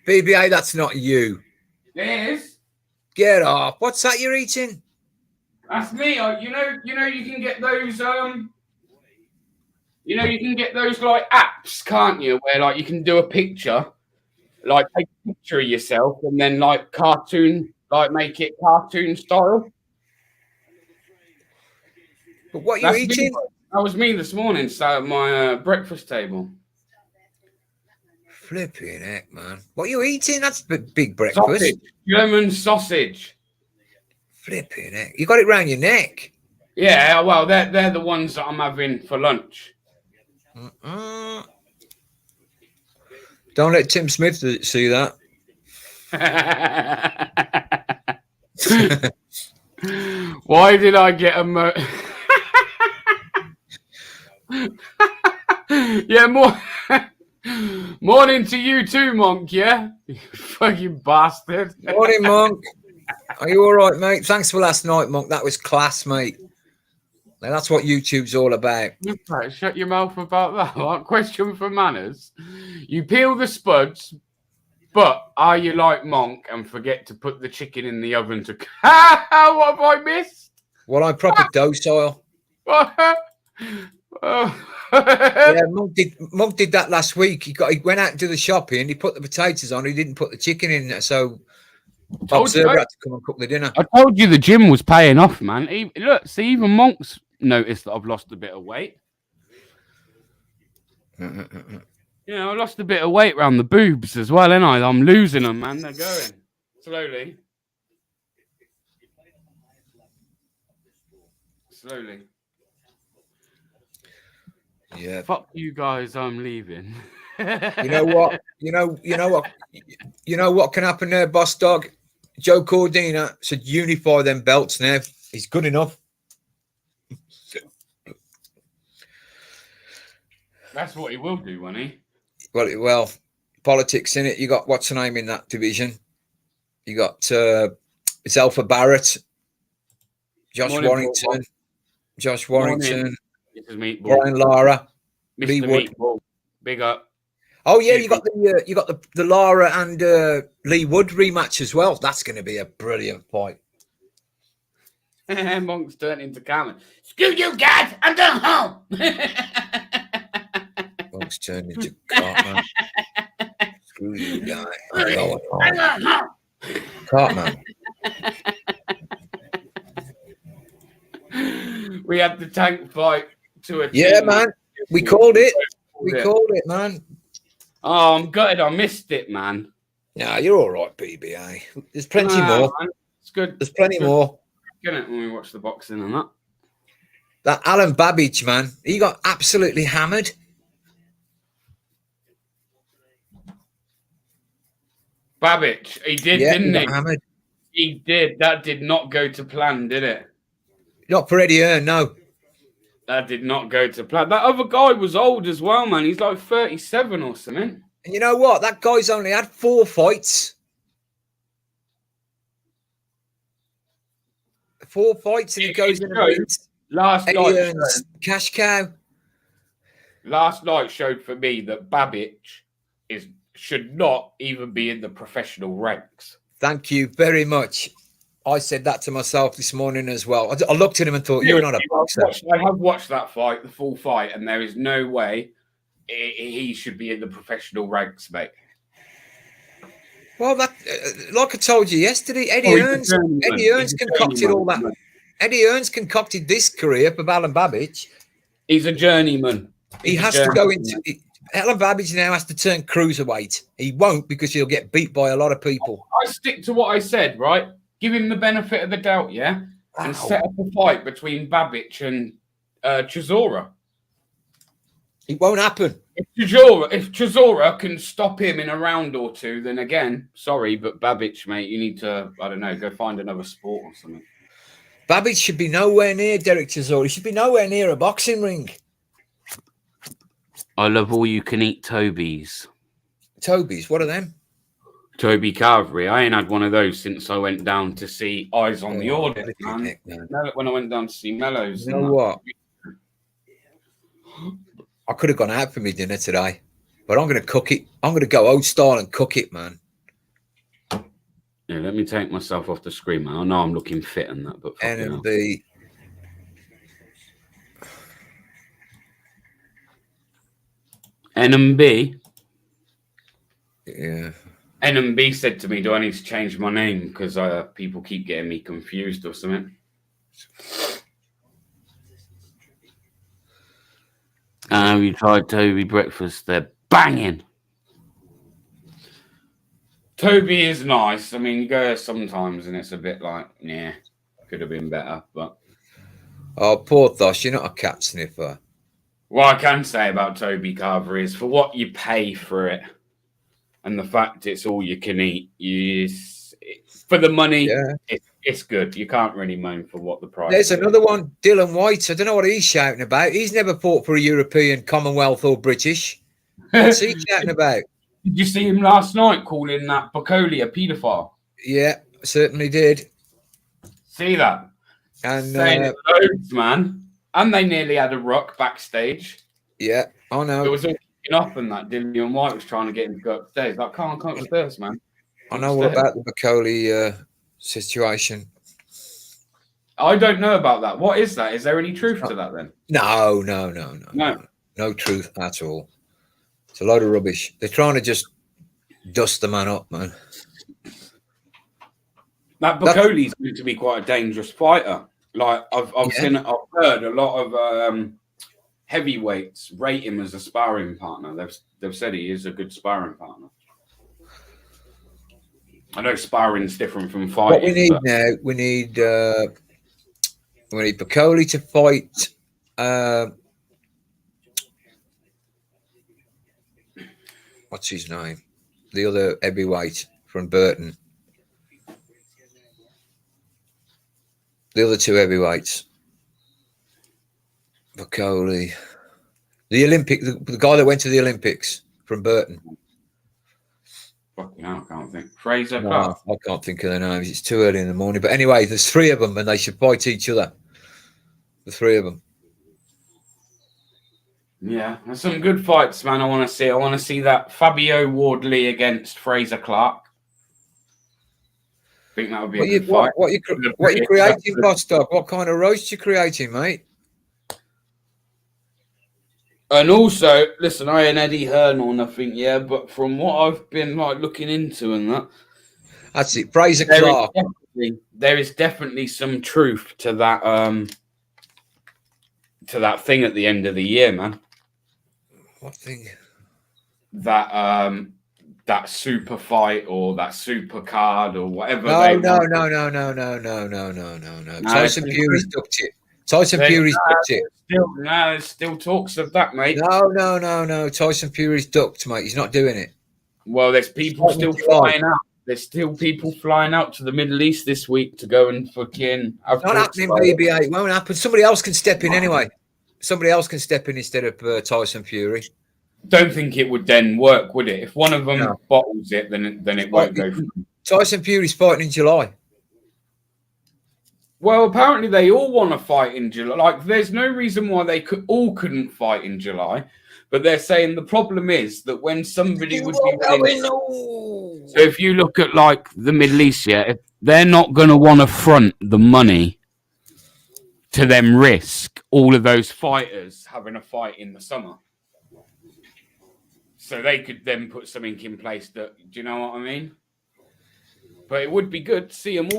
BBA, that's not you. It is. Get off. What's that you're eating? That's me. You can get those you can get those like apps, can't you? Where like you can do a picture, like take a picture of yourself and then like cartoon, like make it cartoon style. But what you eating? That was me this morning, sat at my breakfast table. Flipping heck, man. What you eating? That's big breakfast. Sausage. German sausage. Flipping heck. You got it round your neck. Yeah, well, they're the ones that I'm having for lunch. Don't let Tim Smith see that. Why did I get a yeah, morning to you too, Monk, yeah? You fucking bastard. Morning, Monk. Are you all right, mate? Thanks for last night, Monk. That was class, mate. Now, that's what YouTube's all about. Right, shut your mouth about that. Like, question for manners. You peel the spuds, but are you like Monk and forget to put the chicken in the oven to... What have I missed? Well, I'm proper docile. Yeah, Monk did that last week. He went out and did the shopping. He put the potatoes on. He didn't put the chicken in. So Observer had to come and cook the dinner. I told you the gym was paying off, man. Look, see, even Monk's noticed that I've lost a bit of weight. Yeah, I lost a bit of weight around the boobs as well, ain't I? I'm losing them, man. They're going slowly. Slowly. Yeah. Fuck you guys, I'm leaving. You know what? You know what can happen there, boss dog? Joe Cordina said unify them belts now. He's good enough. That's what he will do, won't he? Well, politics in it. You got what's the name in that division? You got it's Alpha Barrett, Josh Warrington, Brian Lara, Mr. Lee Wood. Meatball. Big up. Oh yeah, you got the Lara and Lee Wood rematch as well. That's going to be a brilliant fight. Monk's turned into Cameron. Screw you, Gad! I'm going home. Monk's turned into Cartman. Screw you, guy. I'm going home. Cartman. We had the tank fight to a yeah, man. We called it. We called it, man. Oh, I'm gutted. I missed it, man. Yeah, you're all right, BBA. There's plenty more. Man. It's good. There's plenty more. When we watch the boxing and that. That Alan Babbage, man, he got absolutely hammered. Babbage, he did, didn't he? Hammered. He did. That did not go to plan, did it? Not for Eddie Hearn, no. That did not go to plan. That other guy was old as well, man. He's like 37 or something. And you know what? That guy's only had 4 fights. 4 fights and he goes in and wins. Last night, cash cow. Last night showed for me that Babbage should not even be in the professional ranks. Thank you very much. I said that to myself this morning as well. I looked at him and thought, you're not a boxer. I have watched that fight, the full fight, and there is no way he should be in the professional ranks, mate. Well, that like I told you yesterday, Eddie Hearn's concocted all that. Eddie Hearn's concocted this career for Alan Babbage. He's a journeyman. He has to go into... Alan Babbage now has to turn cruiserweight. He won't because he'll get beat by a lot of people. I stick to what I said, right? Give him the benefit of the doubt, yeah? And set up a fight between Babbage and Chisora. It won't happen. If Chisora can stop him in a round or two, then again, sorry, but Babbage, mate, you need to, I don't know, go find another sport or something. Babbage should be nowhere near Derek Chisora. He should be nowhere near a boxing ring. I love all you can eat Tobies. Tobies, what are them? Toby Carvery. I ain't had one of those since I went down to see Eyes on the Audit, man. When I went down to see Mellows. You know what? I could have gone out for my dinner today, but I'm going to cook it. I'm going to go old style and cook it, man. Yeah, let me take myself off the screen, man. I know I'm looking fit and that, but NMB. NMB? Yeah. NMB said to me, do I need to change my name because people keep getting me confused or something? Have you tried Toby breakfast? They're banging. Toby is nice. I mean, you go there sometimes and it's a bit like, yeah, could have been better. But Oh, poor Thosh, you're not a cat sniffer. what I can say about Toby Carver is for what you pay for it and the fact it's all you can eat, for the money, Yeah. it's good. You can't really moan for what the price There's is. another one, Dylan White. I don't know what he's shouting about. He's never fought for a European, Commonwealth, or British. What's he shouting about? Did you see him last night calling that Bacoli a paedophile? Yeah, certainly did. See that? And saying it loads, man. And they nearly had a ruck backstage. yeah, I know. It was all kicking off and that Dillian White was trying to get him to go upstairs. Like, can't go upstairs, man. I know all about the Bacoli situation. I don't know about that. What is that? Is there any truth to that then? No. No. No truth at all. It's a load of rubbish. They're trying to just dust the man up, man. That Bacoli's going to be quite a dangerous fighter. Like I've heard a lot of heavyweights rate him as a sparring partner. They've said he is a good sparring partner. I know sparring's different from fighting. What we need now, we need Bacoli to fight. What's his name? The other heavyweight from Burton. The other two heavyweights. Bacoli. The guy that went to the Olympics from Burton. Fucking hell, I can't think. Fraser No, Clark. I can't think of their names. It's too early in the morning. But anyway, there's three of them and they should fight each other. The three of them. Yeah, there's some good fights, man. I want to see. I want to see that Fabio Wardley against Fraser Clark. I think that would be a good fight. What you creating, Bostock? What kind of roast you creating, mate? And also, listen, I ain't Eddie Hearn or nothing, yeah, but from what I've been like looking into and That's it. Fraser Clark. There is definitely some truth to that thing at the end of the year, man. What thing? That super fight or that super card or whatever. No. Tyson Fury's ducked it. Fury's ducked it. There's still talks of that, mate. No. Tyson Fury's ducked, mate. He's not doing it. Well, there's people still flying out. There's still people flying out to the Middle East this week to go and fucking. It's not happening, BBA. It won't happen. Somebody else can step in anyway. Somebody else can step in instead of Tyson Fury. Don't think it would then work, would it? If one of them bottles it, then it won't go through. Tyson Fury's fighting in July. Well, apparently they all want to fight in July. Like, there's no reason why they couldn't fight in July. But they're saying the problem is that when somebody would be willing... So if you look at, like, the Middle East, yeah, they're not going to want to front the money to them risk all of those fighters having a fight in the summer. So they could then put something in place that, do you know what I mean? But it would be good to see them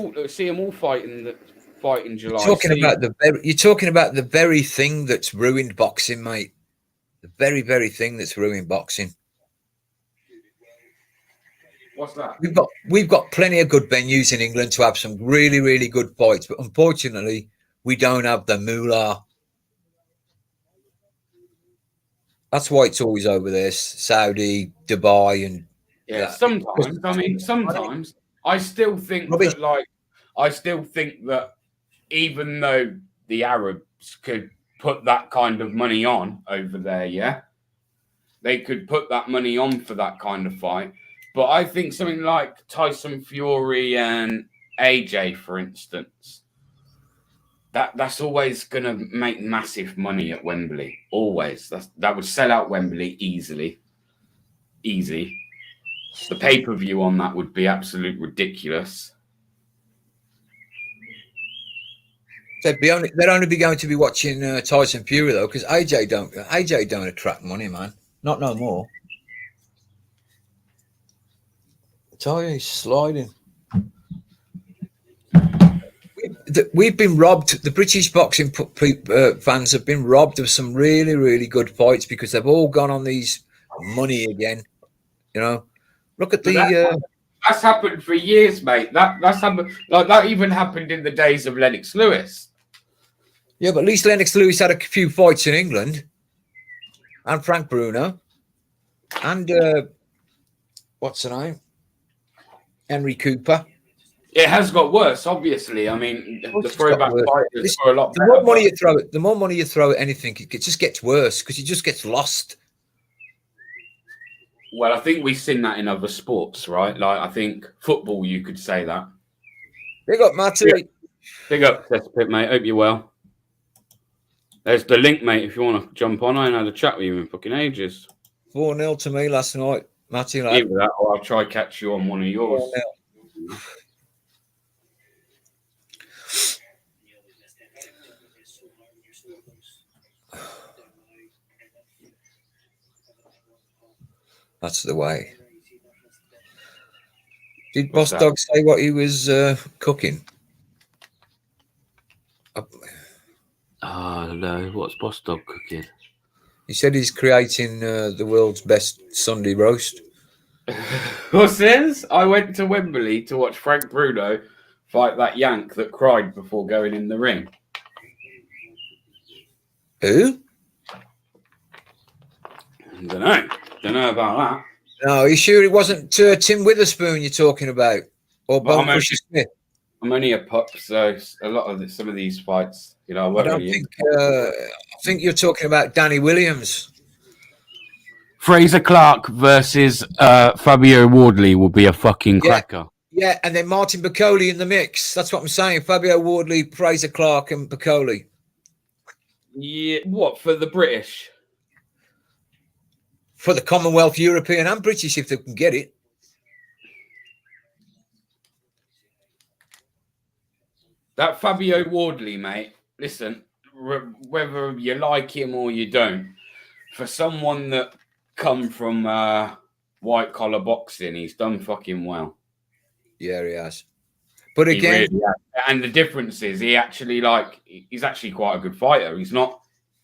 all fight in July. You're talking about the very thing that's ruined boxing, mate. The very, very thing that's ruined boxing. What's that? We've got plenty of good venues in England to have some really, really good fights, but unfortunately, we don't have the moolah. That's why it's always over there, Saudi, Dubai, and Sometimes I still think that even though the Arabs could put that kind of money on over there, yeah, they could put that money on for that kind of fight. But I think something like Tyson Fury and AJ, for instance, that's always going to make massive money at Wembley. Always. That would sell out Wembley easily. Easy. The pay-per-view on that would be absolute ridiculous. They'd only be going to be watching Tyson Fury though, because AJ don't attract money, man. Not no more. I tell you, he's sliding. We've been robbed. The British boxing fans have been robbed of some really, really good fights because they've all gone on these money again. You know, look at that's happened for years, mate. That's happened. Like that even happened in the days of Lennox Lewis. Yeah, but at least Lennox Lewis had a few fights in England, and Frank Bruno, and what's her name, Henry Cooper. It has got worse, obviously. I mean, the throwback fighters were a lot better. The more money you throw at anything, it just gets worse because it just gets lost. Well, I think we've seen that in other sports, right? Like, I think football, you could say that. Big up, Matty. Yeah. Big up, Cesspit, mate. Hope you're well. There's the link, mate, if you want to jump on. I ain't had a chat with you in fucking ages. 4-0 to me last night, Matty. Either that or I'll try catch you on one of yours. 4-0. That's the way. Did Boss Dog say what he was cooking? No. What's Boss Dog cooking? He said he's creating the world's best Sunday roast. What's this? I went to Wembley to watch Frank Bruno fight that Yank that cried before going in the ring. Who? I don't know about that. No, are you sure it wasn't Tim Witherspoon you're talking about? Or Bone Crusher Smith? I'm only a pup, so a lot of some of these fights, you know, I think you're talking about Danny Williams. Fraser Clark versus Fabio Wardley will be a fucking cracker. Yeah, and then Martin Piccoli in the mix. That's what I'm saying. Fabio Wardley, Fraser Clark, and Piccoli. Yeah, what for the British? For the Commonwealth, European, and British, if they can get it. That Fabio Wardley, mate. Listen, whether you like him or you don't, for someone that come from white collar boxing, he's done fucking well. Yeah, he has. But again, and the difference is he's actually quite a good fighter. He's not.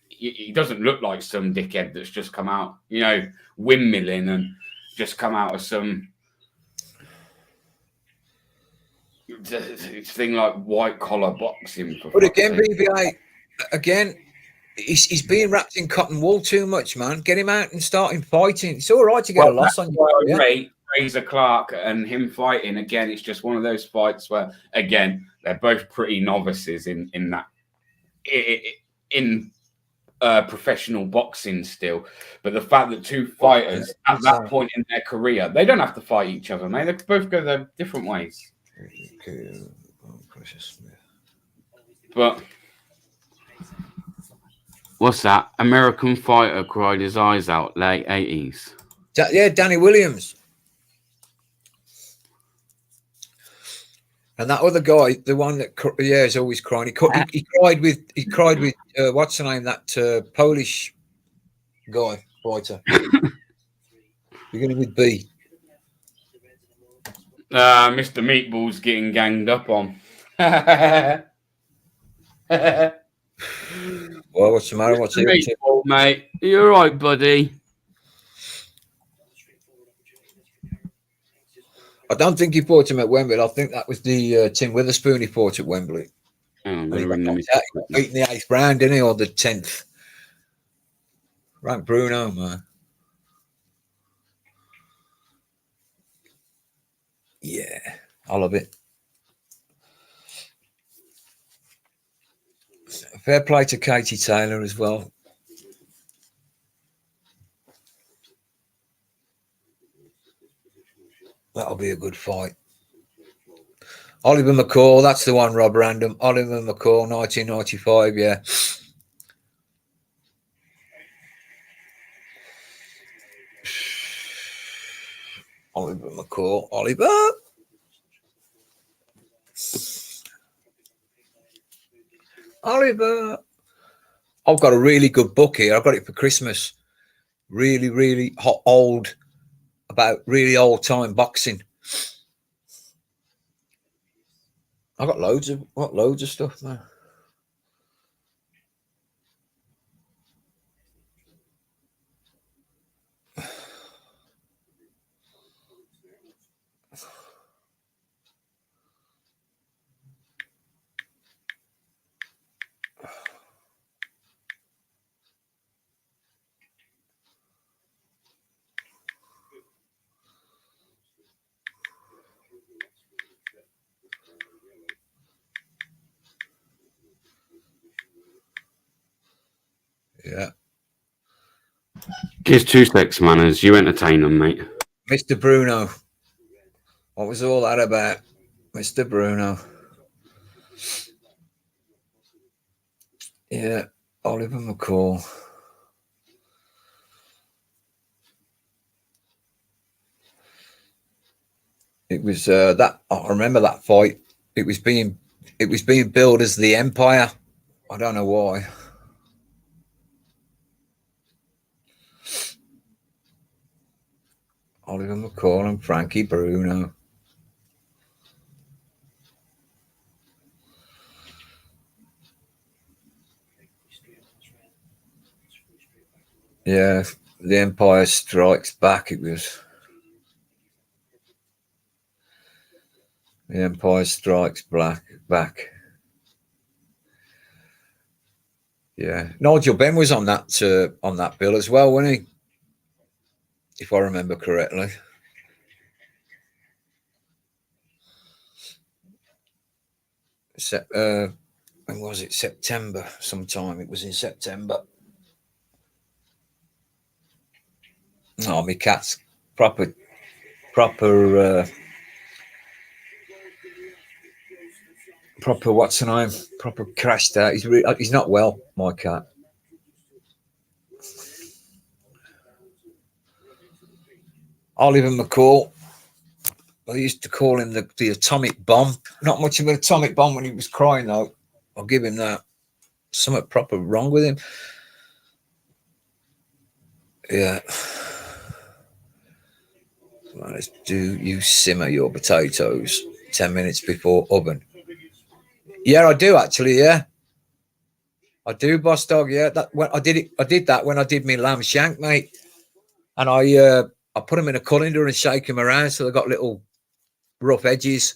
He doesn't look like some dickhead that's just come out, you know, windmilling and just come out of some thing like white collar boxing. But again, BBA, he's being wrapped in cotton wool too much, man. Get him out and start him fighting. It's all right to get a loss on you. Rate Fraser Clark and him fighting again. It's just one of those fights where, again, they're both pretty novices in professional boxing still, but the fact that two fighters at that point in their career, they don't have to fight each other, mate. They both go their different ways. But what's that? American fighter cried his eyes out, late 80s. Yeah, Danny Williams. And that other guy, the one that is always crying. He cried with what's the name? That Polish guy fighter, beginning with B. Mr. Meatball's getting ganged up on. Well, what's the matter? What's Meatball, mate? Are you all right, buddy? I don't think he fought him at Wembley. I think that was the Tim Witherspoon he fought at Wembley. Beating the 8th round, didn't he, or the 10th? Frank Bruno, man. Yeah, I love it. Fair play to Katie Taylor as well. That'll be a good fight. Oliver McCall, that's the one, Rob Random. Oliver McCall, 1995, yeah. Oliver McCall, Oliver. Oliver. I've got a really good book here. I got it for Christmas. Really, really hot, old, about really old time boxing. I got loads of stuff, man. Yeah. Just 2 secs, man, as you entertain them, mate. Mr. Bruno. What was all that about? Mr. Bruno. Yeah. Oliver McCall. It was that I remember that fight. It was being billed as the Empire. I don't know why. Oliver McCall and Frankie Bruno. Yeah, the Empire Strikes Back. It was the Empire Strikes Back. Yeah, Nigel Benn was on that bill as well, wasn't he? If I remember correctly. When was it? September sometime. It was in September. Oh, my cat's proper what's the name? Proper crashed out. He's not well, my cat. Oliver McCall. I used to call him the atomic bomb. Not much of an atomic bomb when he was crying, though. I'll give him that. Something proper wrong with him. Yeah. Well, let's do you simmer your potatoes 10 minutes before oven. Yeah, I do actually. Yeah, I do, boss dog. Yeah, I did that when I did my lamb shank, mate. And I put them in a colander and shake them around so they got little rough edges.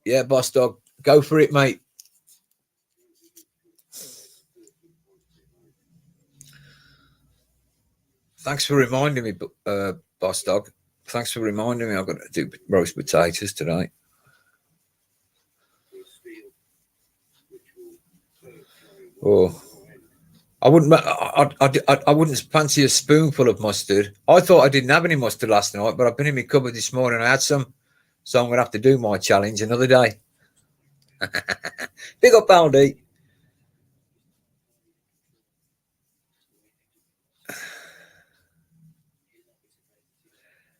Yeah, boss dog, go for it, mate. Thanks for reminding me, boss dog. Thanks for reminding me. I've got to do roast potatoes today. Oh, I wouldn't fancy a spoonful of mustard. I thought I didn't have any mustard last night, but I've been in my cupboard this morning. I had some, so I'm gonna have to do my challenge another day. Big up, Boundy.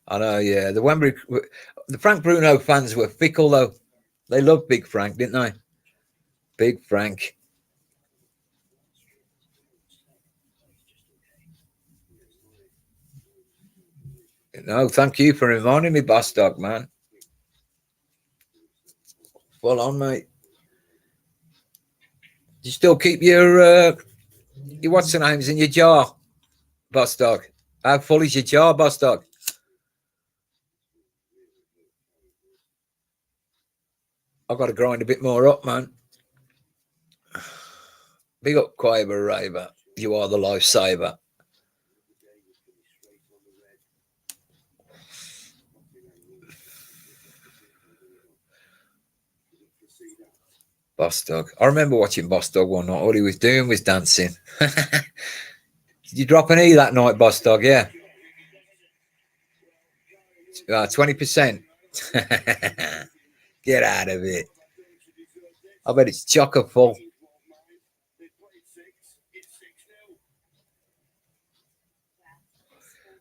I know, yeah. The Frank Bruno fans were fickle though. They loved Big Frank, didn't they? Big Frank. No, thank you for reminding me, boss dog, man. Well on, mate. You still keep your what's the names in your jar, boss dog? How full is your jar, boss dog? I've got to grind a bit more up, man. Big up, Quaver Raver. You are the lifesaver. Boss Dog. I remember watching Boss Dog one night. All he was doing was dancing. Did you drop an E that night, Boss Dog? Yeah. 20%. Get out of it. I bet it's chocker full.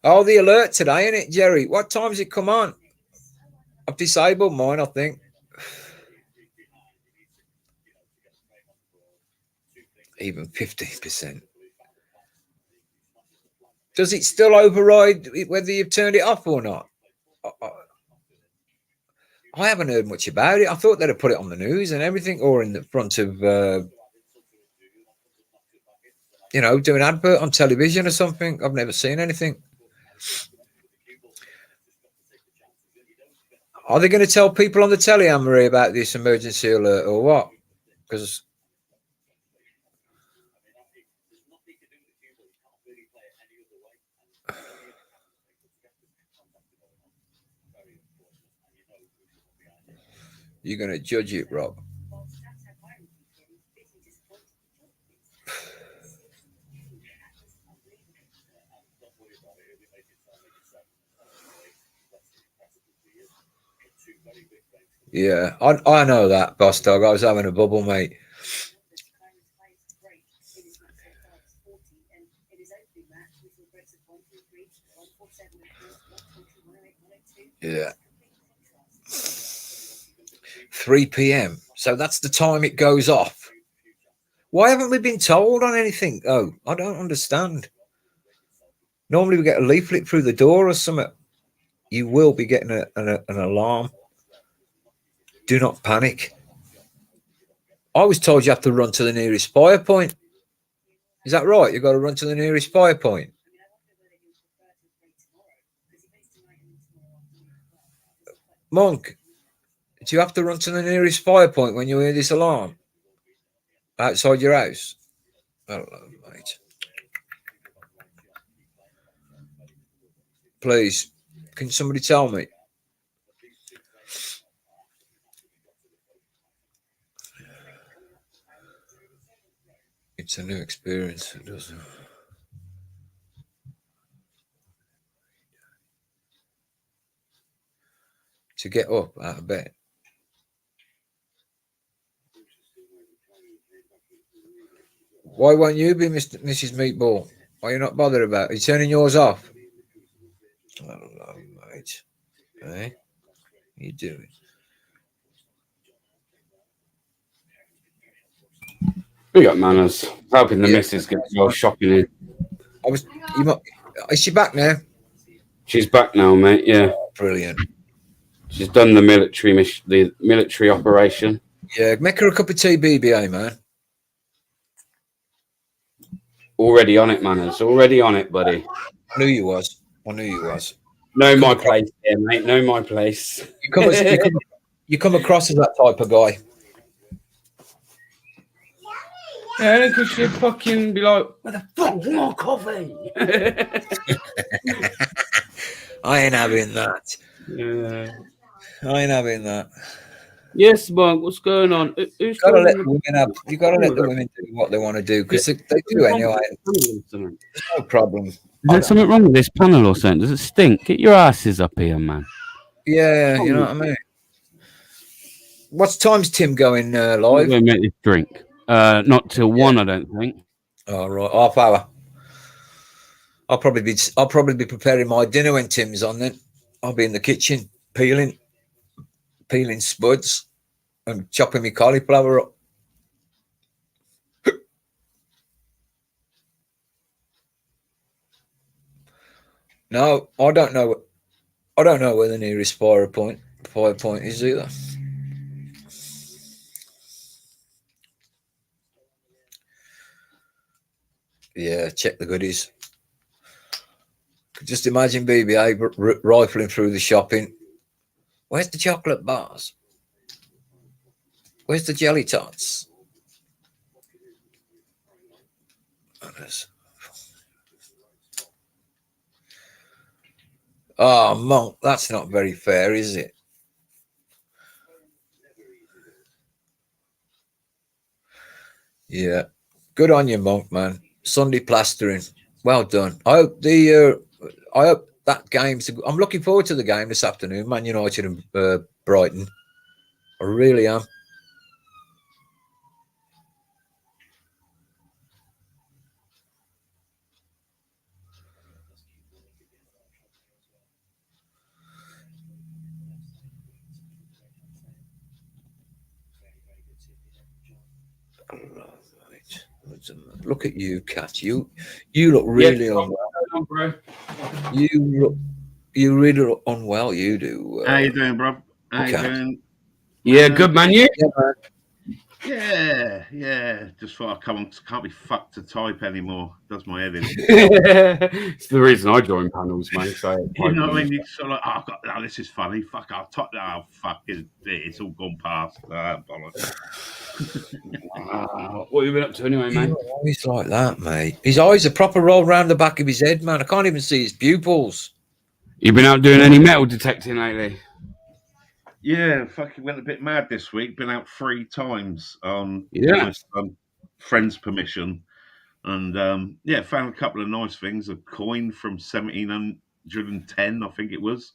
Oh, the alert today, isn't it, Jerry? What time's it come on? I've disabled mine, I think. Even 15%. Does it still override whether you've turned it off or not? I haven't heard much about it. I thought they'd have put it on the news and everything, or in the front of, do an advert on television or something. I've never seen anything. Are they going to tell people on the telly, Anne-Marie, about this emergency alert or what? Because you're going to judge it, Rob. Yeah, I know that, boss dog. I was having a bubble, mate. Yeah. 3 p.m. So that's the time it goes off. Why haven't we been told on anything? Oh, I don't understand. Normally we get a leaflet through the door or something. You will be getting an alarm. Do not panic. I was told you have to run to the nearest fire point. Is that right? You've got to run to the nearest fire point. Monk, do you have to run to the nearest fire point when you hear this alarm? Outside your house? I don't know, mate. Please, can somebody tell me? It's a new experience. It doesn't. To get up out of bed. Why won't you be Mrs. Meatball? Why are you not bothered about it? Are you turning yours off? I don't know, mate. Hey, what are you doing? We got manners. Helping the missus get your shopping in. Is she back now? She's back now, mate. Yeah, brilliant. She's done the military operation. Yeah, make her a cup of tea, BBA, man. Already on it, manners. Already on it, buddy. I knew you was. Know my place here, mate. Know my place. You come across as that type of guy. Yeah, because she'd fucking be like, where the fuck's more coffee? I ain't having that. Yeah. I ain't having that. Yes, Monk, what's going on? Who's gotta let the women have, you got to let the women do what they want to do, because they do anyway. There's no problem. Is there something wrong with this panel or something? Does it stink? Get your asses up here, man. Yeah, you know what I mean? What time's Tim going live? We're going to make this drink. Not till 1, I don't think. Oh, right, half hour. I'll probably be preparing my dinner when Tim's on. Then I'll be in the kitchen peeling spuds and chopping my cauliflower up. No, I don't know. I don't know where the nearest fire point is either. Yeah, check the goodies. Just imagine BBA rifling through the shopping. Where's the chocolate bars? Where's the jelly tots? Oh, Monk, that's not very fair, is it? Yeah. Good on you, Monk, man. Sunday plastering. Well done. I hope that game's. I'm looking forward to the game this afternoon, Man United and Brighton. I really am. Look at you, Cat. You look really unwell. Bro. You really look unwell. You do. How you doing, bro? How you okay. doing? Yeah, good man. You? Yeah. Just thought I'd come on. Can't be fucked to type anymore. Does my head in. It's the reason I join panels, man. So You know what I mean? You sort of like, this is funny. Fuck, I'll type that. Oh, fuck, it's all gone past. Bollocks. What have you been up to anyway, man? He's like that, mate. His eyes are proper rolled round the back of his head, man. I can't even see his pupils. You been out doing any metal detecting lately? Yeah, fucking went a bit mad this week. Been out 3 times on Yeah. friend's permission. And found a couple of nice things. A coin from 1710, I think it was.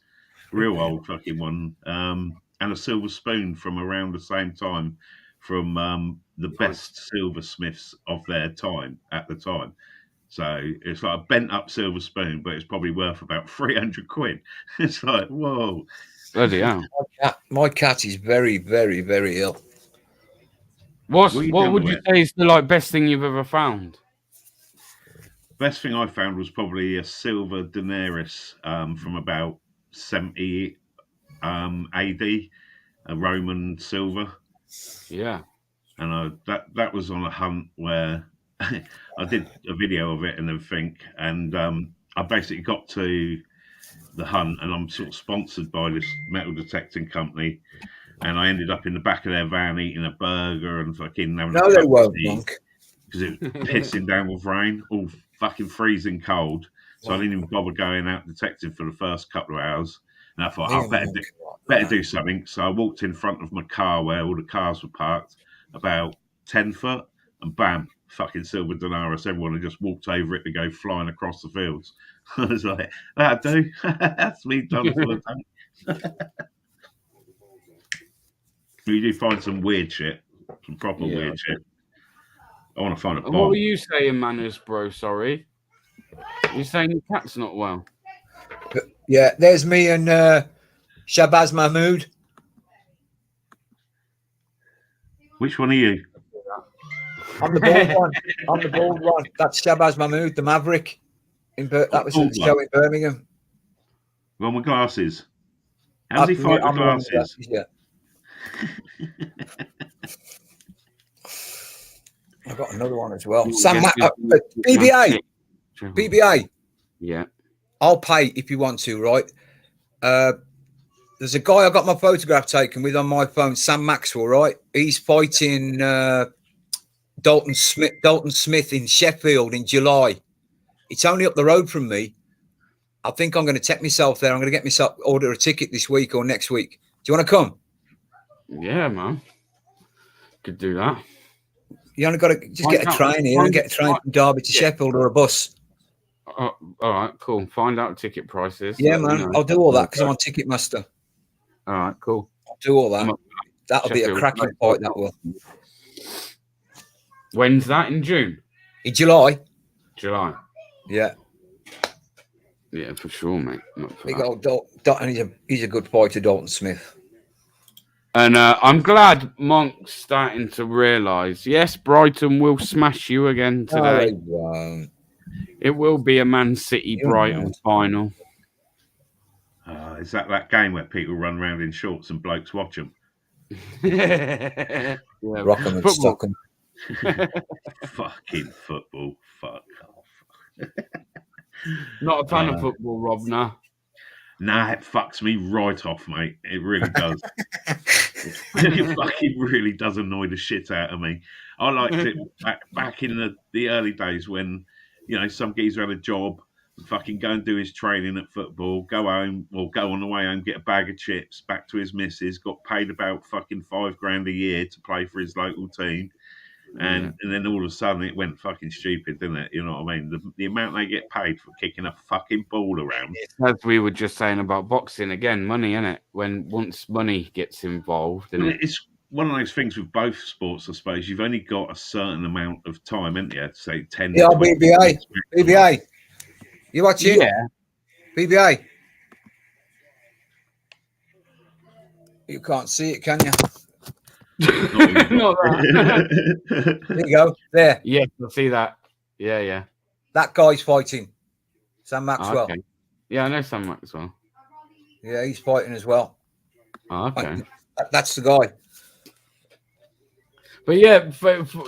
Real old fucking one. And a silver spoon from around the same time from the best silversmiths of their time at the time. So it's like a bent up silver spoon, but it's probably worth about 300 quid. It's like, whoa. Bloody hell. My cat is very, very, very ill. What would you say is the best thing you've ever found? Best thing I found was probably a silver denarius from about 70 AD, a Roman silver. Yeah. And that was on a hunt where I did a video of it and everything. And I basically got to the hunt, and I'm sort of sponsored by this metal detecting company. And I ended up in the back of their van eating a burger and fucking having No, they won't, Monk. Because it was pissing down with rain, all fucking freezing cold. So I didn't even bother going out detecting for the first couple of hours. And I thought, I better do something. So I walked in front of my car where all the cars were parked, about 10 foot, and bam, fucking silver denarius. Everyone had just walked over it to go flying across the fields. I was like, that'll do. That's me done for the day. You do find some weird shit, some proper weird shit. I want to find a bomb. What were you saying, Manners, bro? Sorry. You're saying your cat's not well? Yeah, there's me and Shabazz Mahmood. Which one are you? I'm the bald one. I'm the bald one. That's Shabazz Mahmood, the Maverick. That was a show in Birmingham. One with glasses. How's he fight with glasses? Yeah. I've got another one as well. BBA. BBA. Yeah. I'll pay if you want to, right? There's a guy I got my photograph taken with on my phone, Sam Maxwell, right? He's fighting Dalton Smith in Sheffield in July. It's only up the road from me. I think I'm going to take myself there. I'm going to get myself order a ticket this week or next week. Do you want to come? Yeah, man. Could do that. You only got to just get a train here and get a train from Derby to Sheffield or a bus. All right, cool. Find out ticket prices. Yeah, man. I'll do all that because I'm on Ticketmaster. All right, cool. I'll do all that. That'll be a cracking fight, that will. When's that? In June? In July. July. Yeah. Yeah, for sure, mate. Big old Dalton. He's a good fighter, Dalton Smith. And I'm glad Monk's starting to realise, yes, Brighton will smash you again today. No, they won't. It will be a Man City-Brighton final. Is that game where people run around in shorts and blokes watch them? Yeah. Rock 'em and stock 'em. Fucking football. Fuck off. Not a fan of football, Rob, nah. Nah, it fucks me right off, mate. It really does. It fucking really does annoy the shit out of me. I liked it back in the early days when, some geezer had a job, fucking go and do his training at football, go home, or go on the way home, get a bag of chips, back to his missus, got paid about fucking $5,000 a year to play for his local team. And then all of a sudden it went fucking stupid, didn't it? You know what I mean? The amount they get paid for kicking a fucking ball around. As we were just saying about boxing again, money, innit? When once money gets involved, Well, it's one of those things with both sports, I suppose. You've only got a certain amount of time, haven't you? Say 10. Yeah, BBA. You watching? Yeah. BBA. You can't see it, can you? Not that. There you go. There. Yes, I see that. Yeah. That guy's fighting. Sam Maxwell. Okay. Yeah, I know Sam Maxwell. Yeah, he's fighting as well. Okay. That's the guy. But yeah,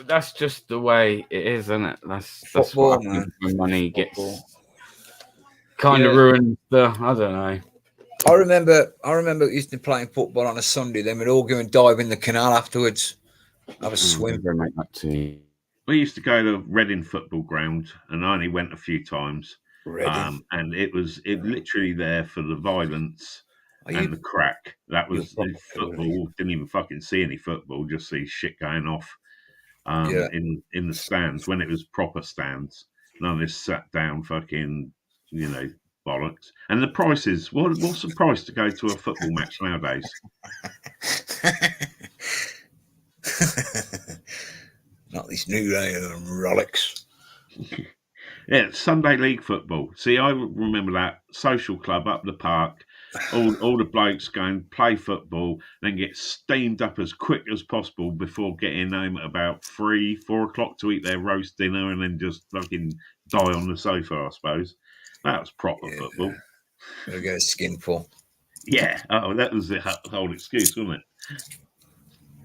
that's just the way it is, isn't it? That's Football, what happens man. when money gets kind of ruined the. I don't know. I remember used to playing football on a Sunday. Then we'd all go and dive in the canal afterwards. Have a swim. Make that tea. We used to go to Reading football ground, and I only went a few times. And it was literally there for the violence and the crack. That was football. Didn't even fucking see any football. Just see shit going off in the stands when it was proper stands. None of this sat down fucking bollocks. And the prices. What's the price to go to a football match nowadays? Not this new Rolex. Yeah, Sunday league football. See, I remember that social club up the park. All the blokes go and play football, then get steamed up as quick as possible before getting home at about 3-4 o'clock to eat their roast dinner, and then just fucking die on the sofa. I suppose that was proper football. Gotta get a skinful. Yeah. Oh, that was the whole excuse, wasn't it?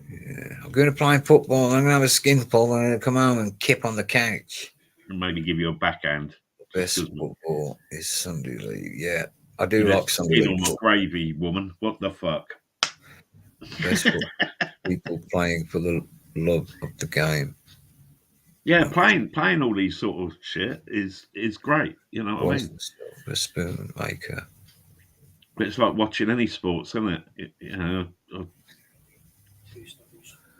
Yeah. I'm going to play football. I'm going to have a skinful, and I'm going to come home and kip on the couch. And maybe give you a backhand. Best football is Sunday league. Yeah, I do like Sunday league. On gravy, woman. What the fuck? Best people playing for the love of the game. Yeah, playing all these sort of shit is great. You know what I mean? The spoon maker. But it's like watching any sports, isn't it?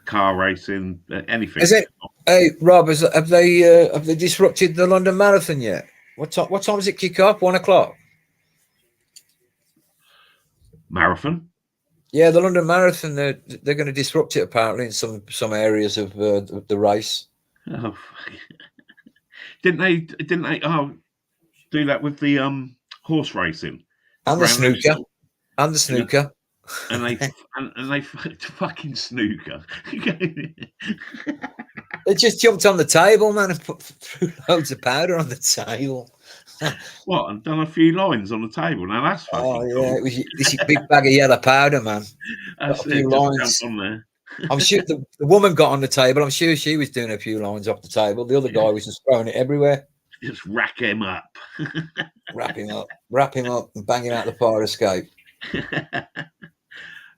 Car racing, anything. Is it? Hey, Rob, have they disrupted the London Marathon yet? What time does it kick off? 1 o'clock. Marathon? Yeah, the London Marathon. They're going to disrupt it apparently in some areas of the race. Oh, didn't they? Do that with the horse racing and the snooker and the snooker. Yeah. And they fucking snooker. They just jumped on the table, man, and threw loads of powder on the table. What? And done a few lines on the table. Now that's fucking cool. It was this big bag of yellow powder, man. That's a few lines on there. I'm sure the woman got on the table. I'm sure she was doing a few lines off the table. The other guy was just throwing it everywhere. Just rack him up. Wrap him up, and bang him out the fire escape.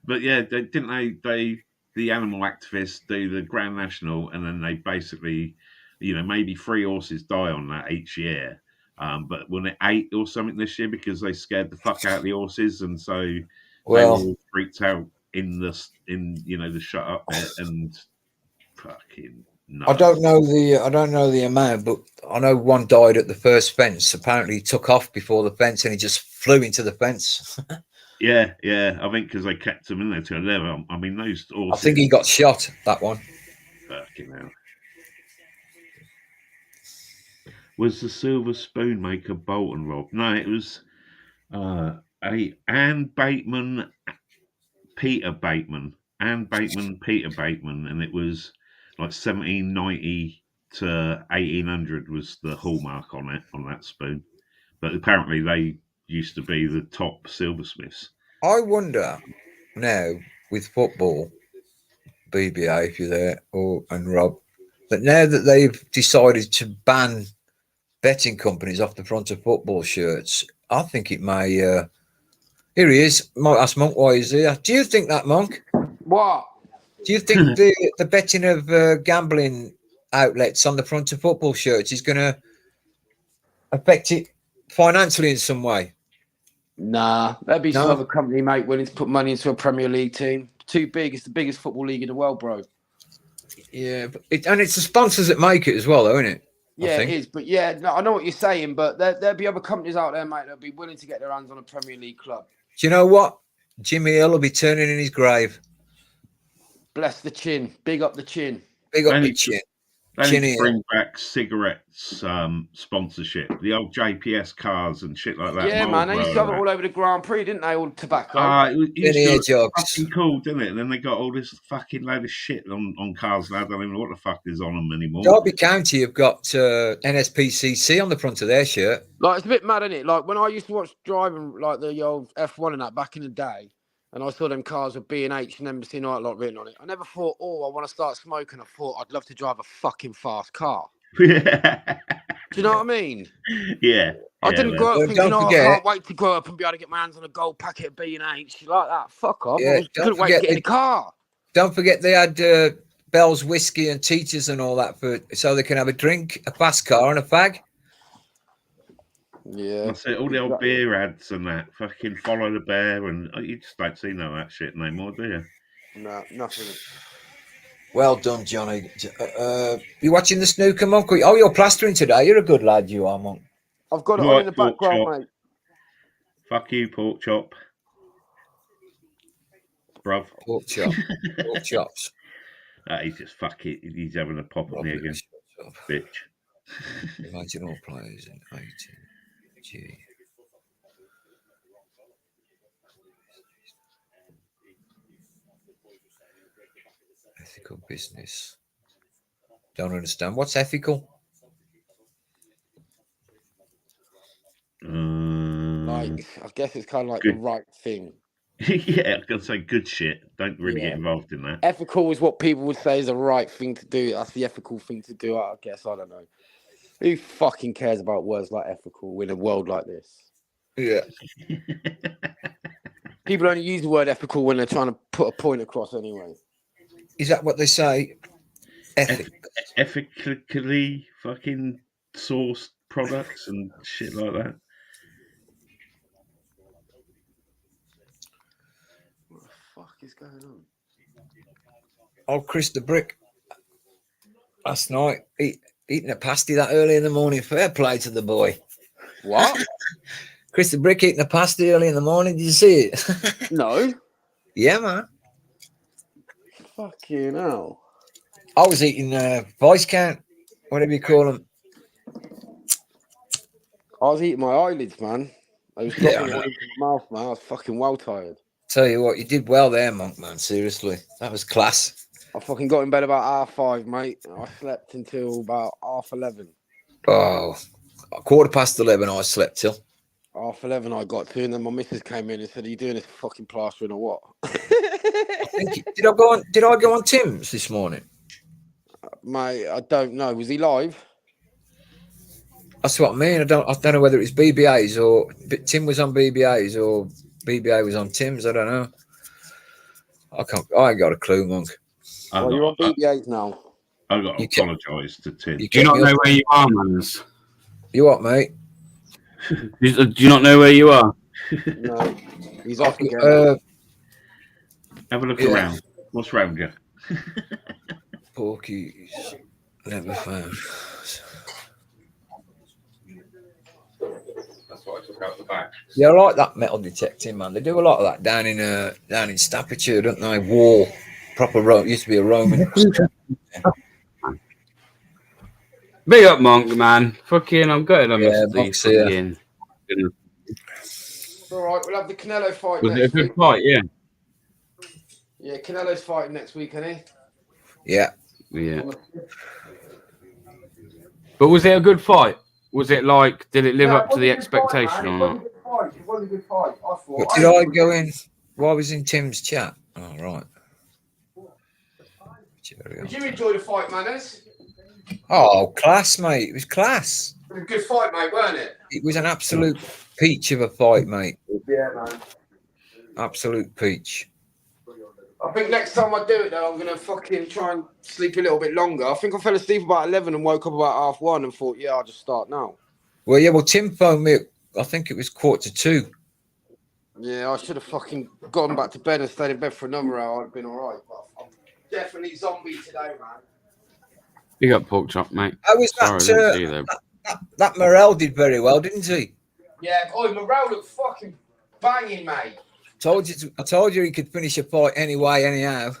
But yeah, the animal activists do the Grand National, and then they basically, maybe 3 horses die on that each year. But when it 8 or something this year because they scared the fuck out of the horses, and so they all freaked out in the shut up bit and fucking. No. I don't know the amount, but I know one died at the first fence. Apparently, he took off before the fence and he just flew into the fence. Yeah. I think because they kept him in there to 11. I mean, those horses. I think he got shot. That one. Fucking hell. Was the Silver Spoonmaker Bolton, Rob? No, it was Anne Bateman, Peter Bateman, and it was like 1790 to 1800 was the hallmark on it, on that spoon. But apparently they used to be the top silversmiths. I wonder now with football, BBA, if you're there, and Rob, that now that they've decided to ban betting companies off the front of football shirts, I think it may. Here he is. Might ask Monk why he's here. Do you think that, Monk? What? Do you think the betting of gambling outlets on the front of football shirts is going to affect it financially in some way? Nah, that'd be some other company, mate, willing to put money into a Premier League team. Too big. It's the biggest football league in the world, bro. Yeah, but it's the sponsors that make it as well, though, isn't it? Yeah, it is. But yeah, no, I know what you're saying, but there'll be other companies out there, mate, that'll be willing to get their hands on a Premier League club. Do you know what? Jimmy Hill will be turning in his grave. Bless the chin. Big up the chin. Big up the chin. They need to bring back cigarettes sponsorship, the old JPS cars and shit like that. Yeah, man, they used to have it all over the Grand Prix, didn't they? All tobacco. It used to look fucking cool, didn't it? And then they got all this fucking load of shit on cars now. I don't even know what the fuck is on them anymore. Derby County have got NSPCC on the front of their shirt. Like, it's a bit mad, isn't it? Like, when I used to watch driving, like, the old F1 and that back in the day, and I saw them cars with B&H and Embassy Nightlight written on it, I never thought, I want to start smoking. I thought I'd love to drive a fucking fast car. Yeah. Do you know what I mean? Yeah. I didn't grow up thinking, I can't wait to grow up and be able to get my hands on a gold packet of B&H. Like that. Fuck off. Yeah, I couldn't wait to get in the car. Don't forget they had Bell's whiskey and teachers and all that so they can have a drink, a fast car and a fag. Yeah. That's it. All the old beer ads and that. Fucking Follow the Bear. And you just don't see none of that shit anymore, do you? No, nothing. Well done, Johnny. You watching the snooker, Monk? Oh, you're plastering today. You're a good lad, you are, Monk. I've got it on in the background, mate. Fuck you, pork chop. Bruv. Pork chop. Pork chops. He's just fucking. He's having a pop at me again. Bitch. Imagine all players in 18. Gee. Ethical business. Don't understand. What's ethical? Like, I guess it's kind of like the right thing. Yeah, I was going to say good shit. Don't really get involved in that. Ethical is what people would say is the right thing to do. That's the ethical thing to do, I guess. I don't know. Who fucking cares about words like ethical in a world like this? Yeah. People only use the word ethical when they're trying to put a point across anyway. Is that what they say? Ethically fucking sourced products and shit like that. What the fuck is going on? Old Chris the Brick last night eating a pasty that early in the morning. Fair play to the boy. What? Chris the Brick eating a pasty early in the morning. Did you see it? No. Yeah, man. Fucking hell. I was eating voice count, whatever you call them. I was eating my eyelids, man. I was dropping it into my mouth, man. I was fucking well tired. Tell you what, you did well there, Monk, man. Seriously. That was class. I fucking got in bed about 5:30, mate. I slept until about 11:30. Oh, 11:15 I slept till. 11:30 I got to, and then my missus came in and said, "Are you doing this fucking plastering or what?" Did I go on Tim's this morning? Mate, I don't know. Was he live? That's what I mean. I don't know whether it's BBA's or Tim was on BBA's or BBA was on Tim's. I don't know. I ain't got a clue, Monk. You're on BBA's now. I've got to apologise to Tim. Do you not know where you are, Mans? You what, mate? Do you not know where you are? No. He's off again. Have a look around. What's round you? Porkies. Never found. That's what I took out the back. Yeah, I like that metal detecting, man. They do a lot of that down in Staffordshire, don't they? War, proper Rome. Used to be a Roman. Big up, Monk, man. Fucking, I'm gutted. Monk's here. All right, we'll have the Canelo fight. Was it a good fight? Yeah. Yeah, Canelo's fighting next week, isn't he? Yeah. Yeah. But was it a good fight? Was it like, did it live up to the expectation or not? It was a good fight. I thought. But did I go in while I was in Tim's chat? Oh, right. Did you enjoy the fight, Manners? Oh, class, mate. It was class. It was a good fight, mate, weren't it? It was an absolute peach of a fight, mate. Yeah, man. Absolute peach. I think next time I do it, though, I'm going to fucking try and sleep a little bit longer. I think I fell asleep about 11 and woke up about 1:30 and thought, I'll just start now. Well, Tim phoned me. I think it was 1:45. Yeah, I should have fucking gone back to bed and stayed in bed for another hour. I'd have been all right. definitely zombie today, man. You got pork chop, mate. How was Sorry, I that? didn't see you there. That Morel did very well, didn't he? Yeah, Morale looked fucking banging, mate. I told you he could finish a fight anyway, anyhow.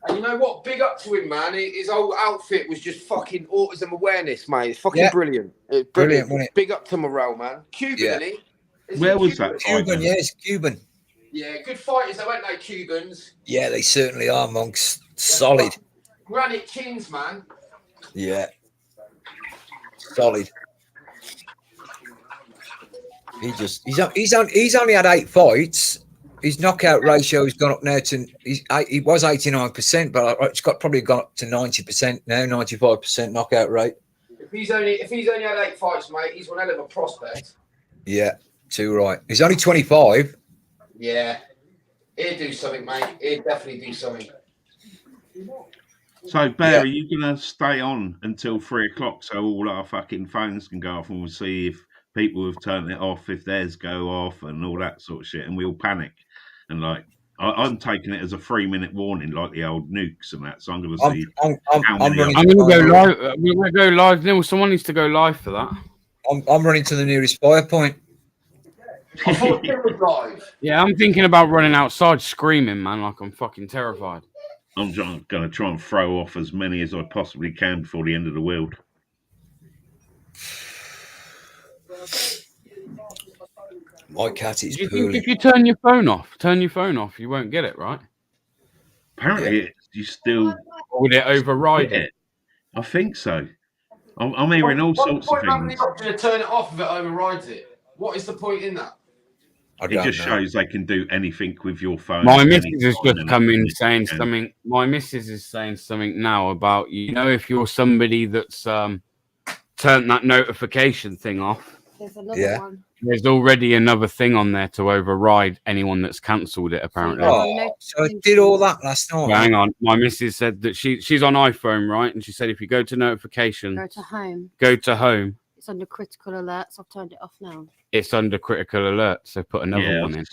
And you know what? Big up to him, man. His whole outfit was just fucking autism awareness, mate. It's fucking brilliant. It's brilliant. Wasn't it? Big up to Morale, man. Cuban, Yeah. isn't he? Where was that? Cuban, yes, Cuban. Yeah, good fighters, though, aren't they, Cubans? Yeah, they certainly are, monks. Solid. Granite chins, man. Yeah. Solid. He's only had 8 fights. His knockout ratio has gone up now to he was 89%, but it's probably gone up to 90% now, 95% knockout rate. If he's only had 8 fights, mate, he's one hell of a prospect. Yeah, too right. He's only 25. Yeah, he'd do something, mate. He'd definitely do something. So, Bear, are you going to stay on until 3 o'clock so all our fucking phones can go off and we'll see if people have turned it off, if theirs go off and all that sort of shit, and we'll panic. And, like, I'm taking it as a 3-minute warning, like the old nukes and that, so I'm going to see I'm going to go live. We're going to go live. Neil, someone needs to go live for that. I'm running to the nearest fire point. I thought it was live. Yeah, I'm thinking about running outside screaming, man, like I'm fucking terrified. I'm going to try and throw off as many as I possibly can before the end of the world. My cat is Do you poorly. think if you turn your phone off, you won't get it, right? Apparently, you still... Or would it override it? I think so. I'm hearing all sorts of things. The option to turn it off if it overrides it. What is the point in that? It just shows they can do anything with your phone. My missus has just come in saying something. My missus is saying something now about, if you're somebody that's turned that notification thing off. There's another one. There's already another thing on there to override anyone that's cancelled it, apparently. Oh, so it did all that last night. Well, hang on. My missus said that she's on iPhone, right? And she said if you go to notifications, go to home. It's under critical alerts. I've turned it off now. It's under critical alerts, so put another one in.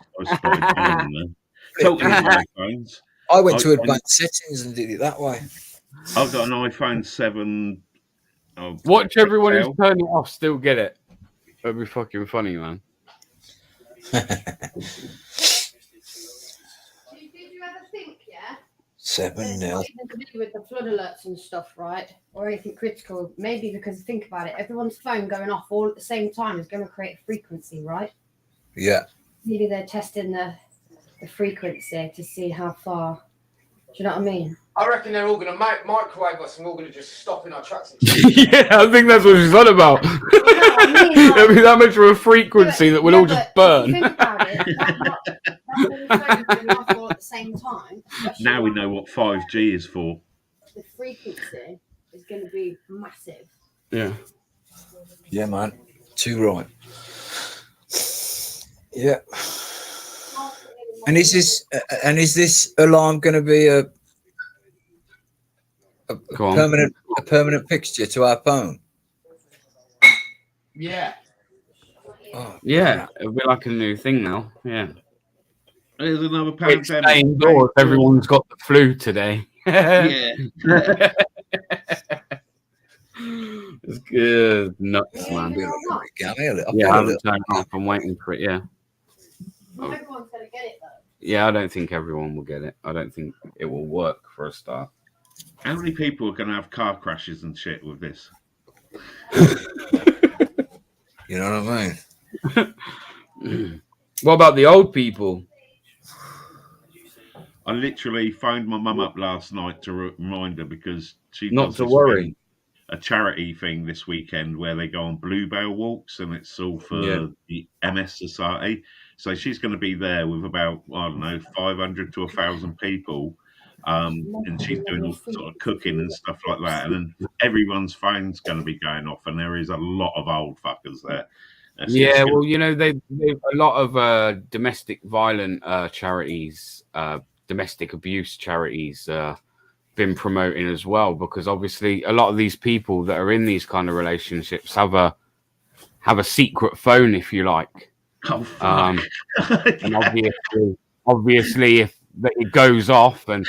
I went to advanced settings and did it that way. I've got an iPhone 7. Watch everyone who's turning it off still get it. That'd be fucking funny, man. Did you ever think, 7-0. Nothing to do with the flood alerts and stuff, right? Or anything critical. Maybe because think about it, everyone's phone going off all at the same time is going to create a frequency, right? Yeah. Maybe they're testing the frequency to see how far. Do you know what I mean? I reckon they're all going to microwave us and we're all going to just stop in our tracks. Yeah, I think that's what she's on about. There'll be that much of a frequency that we'll all just burn. Think about it. That's going off all at the same time. Now we know what 5G is for. The frequency is going to be massive. Yeah. Yeah, man. Too right. Yeah. And is this alarm going to be a permanent fixture to our phone? Yeah. Oh, yeah, it'll be like a new thing now. Yeah. There's another It's pandemic. staying indoors. Everyone's got the flu today. Yeah. It's good. Nuts, man. Yeah, I haven't turned it off. I'm waiting for it. Yeah. Not everyone's going to get it, though. Yeah, I don't think everyone will get it. I don't think it will work for a start. How many people are going to have car crashes and shit with this? You know what I mean? What about the old people? I literally phoned my mum up last night to remind her because she Not does to this worry. thing, a charity thing this weekend where they go on bluebell walks and it's all for the MS Society. So she's going to be there with about, 500 to 1,000 people. And she's doing all sort of cooking and stuff like that. And then everyone's phone's going to be going off, and there is a lot of old fuckers there. Yeah, well, they've a lot of domestic violent charities, domestic abuse charities been promoting as well, because obviously a lot of these people that are in these kind of relationships have a secret phone, if you like. Oh, fuck. And obviously, if that it goes off and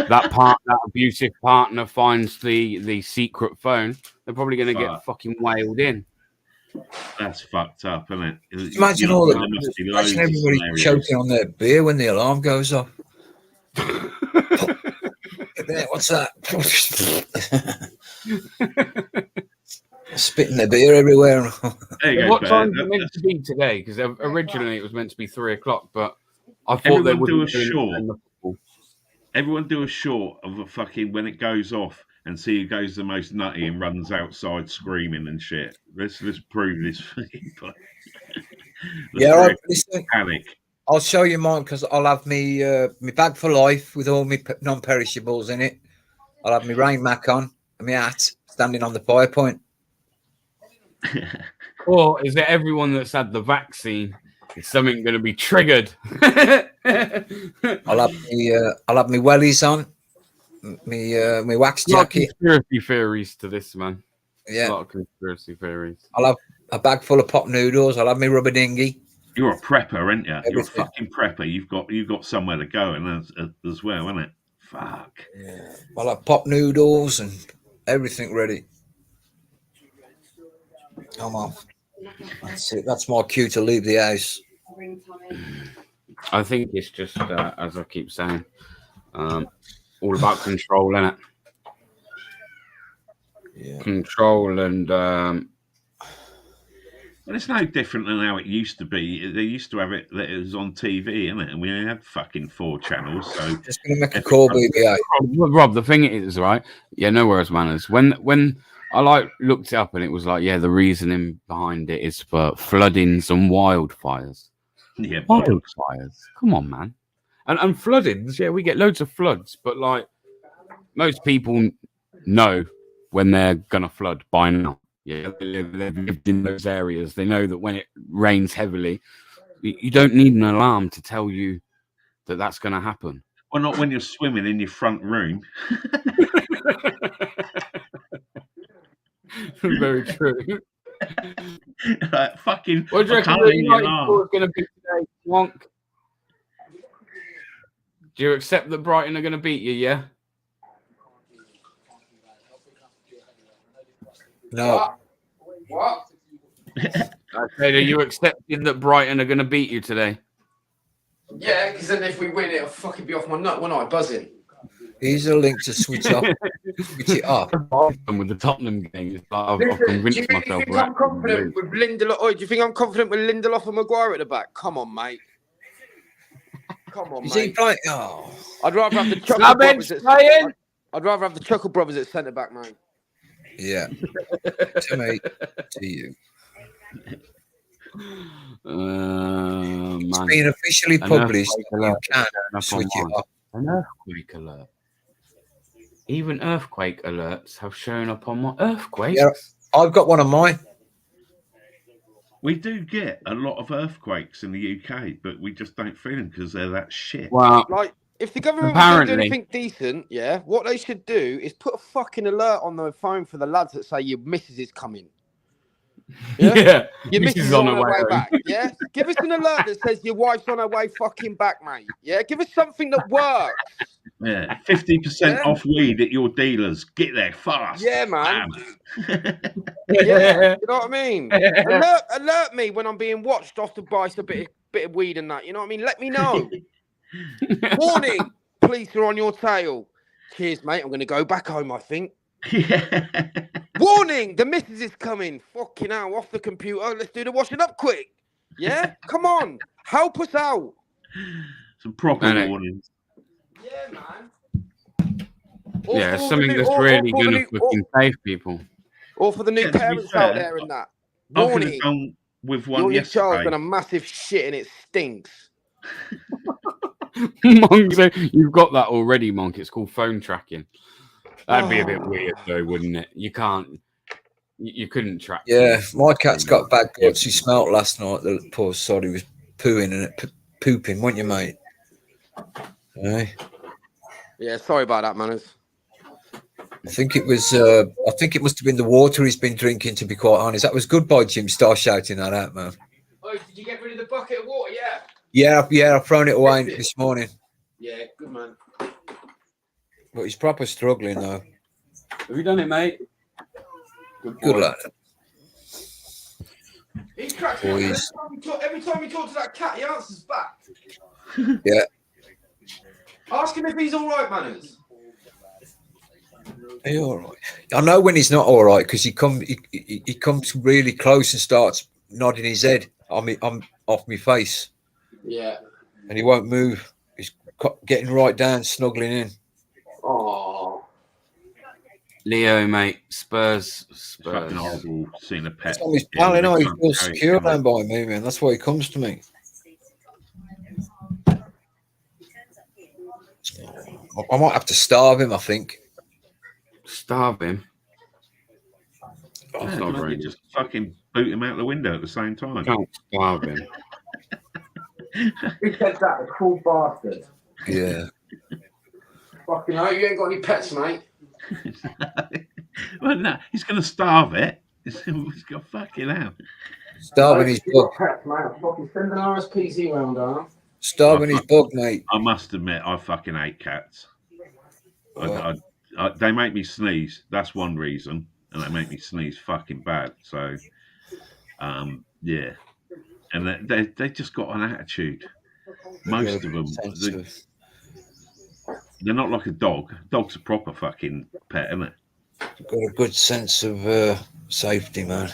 that abusive partner finds the secret phone, they're probably going to get fucking wailed in. That's fucked up, isn't it? Imagine You know, all there the must be loads imagine of everybody scenarios. choking on their beer when the alarm goes off. What's that? Spitting their beer everywhere. There you go, What Bear. time is it meant to be today? Because originally it was meant to be 3 o'clock, but I thought they Everyone would do a do it short. in the football. Everyone do a short of a fucking when it goes off and see who goes the most nutty and runs outside screaming and shit. Let's prove this fucking play. Yeah, listen, panic. I'll show you mine because I'll have me bag for life with all my non-perishables in it. I'll have my rain mac on and my hat standing on the fire point. Or is it everyone that's had the vaccine? Is something going to be triggered? I'll have me wellies on, me wax A lot of jacket. conspiracy theories to this, man. Yeah, A lot of conspiracy theories. I'll have a bag full of pop noodles. I'll have me rubber dinghy. You're a prepper, aren't you? You're a Everything. fucking prepper. You've got somewhere to go and as well, isn't it? Fuck. Yeah. I'll have pop noodles and everything ready. I'm off. That's it. That's my cue to leave the house. I think it's just, as I keep saying, all about control, innit? Yeah. Control and Well, it's no different than how it used to be. They used to have it that it was on TV, innit? And we only had fucking 4 channels. So Just gonna make a call, BBA. Rob, the thing is, right? Yeah, no worries, manners. When I looked it up and it was like, yeah, the reasoning behind it is for floodings and wildfires. yeah, Wildfires? Come on, man. And floodings, yeah, we get loads of floods, but like most people know when they're gonna flood by now. Yeah, they've lived in those areas. They know that when it rains heavily, you don't need an alarm to tell you that that's going to happen. Well, not when you're swimming in your front room. Very true. Fucking. What do you reckon the United score is going to be today, Wonk? Do you accept that Brighton are going to beat you, yeah? No. What? I said, are you accepting that Brighton are going to beat you today? Yeah, because then if we win, it'll fucking be off my nut when I'm buzzing. Here's a link to switch it off. With the Tottenham game, it's like I've Do convinced you myself. think I'm confident with Lindelof? Oh, do you think I'm confident with Lindelof and Maguire at the back? Come on, mate. Come on, Is he mate. playing? Oh, I'd rather have the Chuckle brothers. I'd rather have the Chuckle brothers at centre back, mate. yeah. To me, to you. It's Man. been officially published. You can An switch it off. An earthquake alert. Even earthquake alerts have shown up on my earthquakes. Yeah, I've got one of mine. We do get a lot of earthquakes in the UK, but we just don't feel them because they're that shit. Well, Like, if the government was doing anything decent, yeah, what they should do is put a fucking alert on their phone for the lads that say your missus is coming. yeah. Your This missus is is on on her her way way back. Yeah, give us an alert that says your wife's on her way fucking back, mate. Yeah, give us something that works. Yeah, 50% off weed at your dealers. Get there fast. Yeah, man. Bam. Yeah, you know what I mean. Alert me when I'm being watched off to buy a bit of weed and that. You know what I mean. Let me know. Warning: police are on your tail. Cheers, mate. I'm going to go back home. I think. Yeah. Warning: the missus is coming. Fucking hell, off the computer. Let's do the washing up quick. Yeah, come on, help us out. Some proper warnings. Yeah, man. Yeah, something that's really going to fucking save people. Or for the new parents out there and that. Warning: done with one your new yesterday. child's done a massive shit and it stinks. Monk, so you've got that already, Monk. It's called phone tracking. That'd be a bit weird, though, wouldn't it? You can't. You couldn't track. Yeah, my cat's got bad guts. He smelt last night. The poor sod, he was pooing and pooping, weren't you, mate? Hey. Yeah, sorry about that, manners. I think it was. I think it must have been the water he's been drinking. To be quite honest, that was good by Jim Star shouting that out, man. Oh, did you get rid of the bucket of water? Yeah. Yeah. I've thrown it away this morning. Yeah, good But he's proper struggling though. Have you done it, mate? Good lad. He cracks me up. Boys. Every time we talk to that cat, he answers back. Yeah. Ask him if he's all right, Manners. Are you all right? I know when he's not all right because he comes really close and starts nodding his head I'm off my face. Yeah. And he won't move. He's getting right down, snuggling in. Oh. Leo, mate. Spurs. It's fucking horrible seeing a pet. He's pal, you know, he feels secure down by me, man. That's why he comes to me. I might have to starve him, I think. Starve him? That's not very. Just fucking boot him out the window at the same time. Can't starve him. Who said that? A cruel bastard. Yeah. Fucking hell, you ain't got any pets, mate. Well, no, he's going to starve it. He's got fucking out. Starving his bug. Pets, mate. I'm fucking send an RSPC round, huh? Starving his bug, mate. I must admit, I fucking hate cats. They make me sneeze. That's one reason, and they make me sneeze fucking bad. So, yeah, and they just got an attitude. Most of them, they're not like a dog. Dog's a proper fucking pet, isn't it? Got a good sense of safety, man.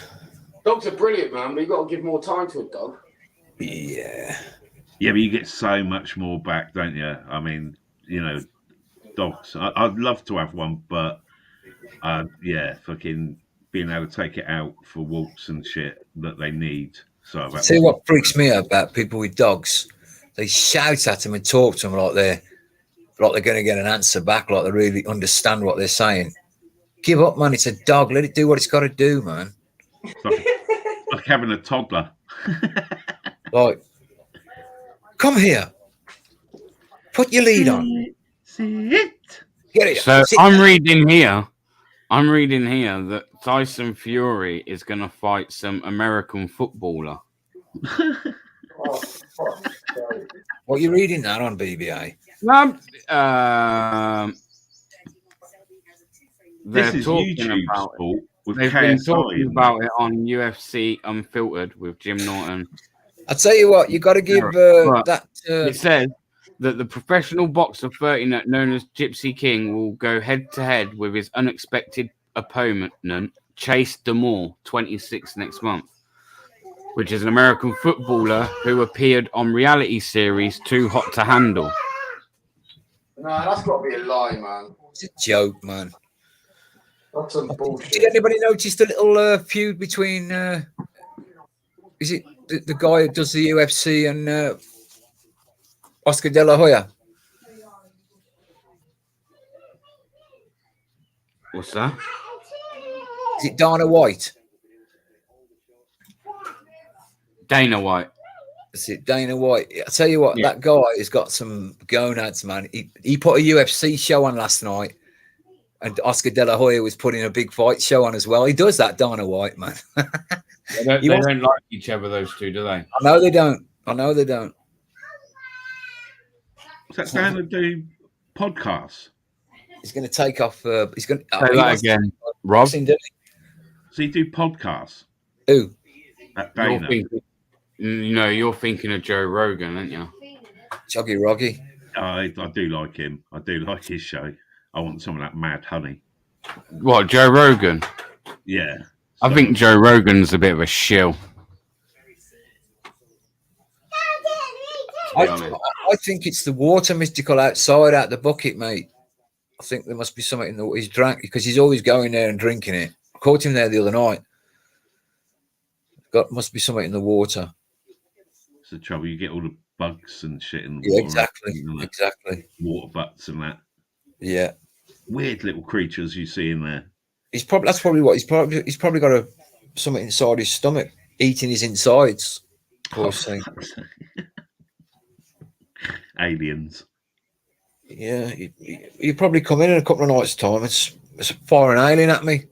Dogs are brilliant, man, but you've got to give more time to a dog. Yeah. Yeah, but you get so much more back, don't you? I mean, you know, dogs. I'd love to have one, but yeah, fucking being able to take it out for walks and shit that they need. So See what freaks me out about people with dogs? They shout at them and talk to them like they're going to get an answer back, like they really understand what they're saying. Give up, man. It's a dog. Let it do what it's got to do, man. Like having a toddler. Like, come here. Put your lead on. Sit. Get it. So I'm reading here that Tyson Fury is going to fight some American footballer. What are you reading that on BBA? This is talking YouTube about sport with They've KSI, been talking isn't about it on UFC Unfiltered with Jim Norton. I tell you what, you got to give that. It says that the professional boxer 30 known as Gypsy King will go head to head with his unexpected opponent Chase Damore 26 next month, which is an American footballer who appeared on reality series Too Hot to Handle. No, that's got to be a lie, man. It's a joke, man. That's some bullshit. Did anybody notice the little feud between? Is it the guy who does the UFC and Oscar De La Hoya? What's that? Is it Dana White? Dana White. Is it Dana White? I tell you what, that guy has got some gonads, man. He put a UFC show on last night, and Oscar De La Hoya was putting a big fight show on as well. He does that, Dana White, man. They don't like each other, those two, do they? I know they don't. Is that going to do podcasts? He's going to take off. He's going to say that again, Rob. Does he do podcasts? Who? That Dana. You're thinking of Joe Rogan, aren't you? Chuggy Roggy. I do like him. I do like his show. I want some of that mad honey. What, Joe Rogan? Yeah. I think Joe Rogan's a bit of a shill. I think it's the water mystical outside out the bucket, mate. I think there must be something in the he's drank because he's always going there and drinking it. I caught him there the other night. Must be something in the water. It's the trouble. You get all the bugs and shit in the Yeah, water. exactly. Water butts and that. Yeah. Weird little creatures you see in there. That's probably what he's probably got something inside his stomach, eating his insides. Poor thing. Aliens. Yeah, you probably come in a couple of nights' time. It's firing an alien at me.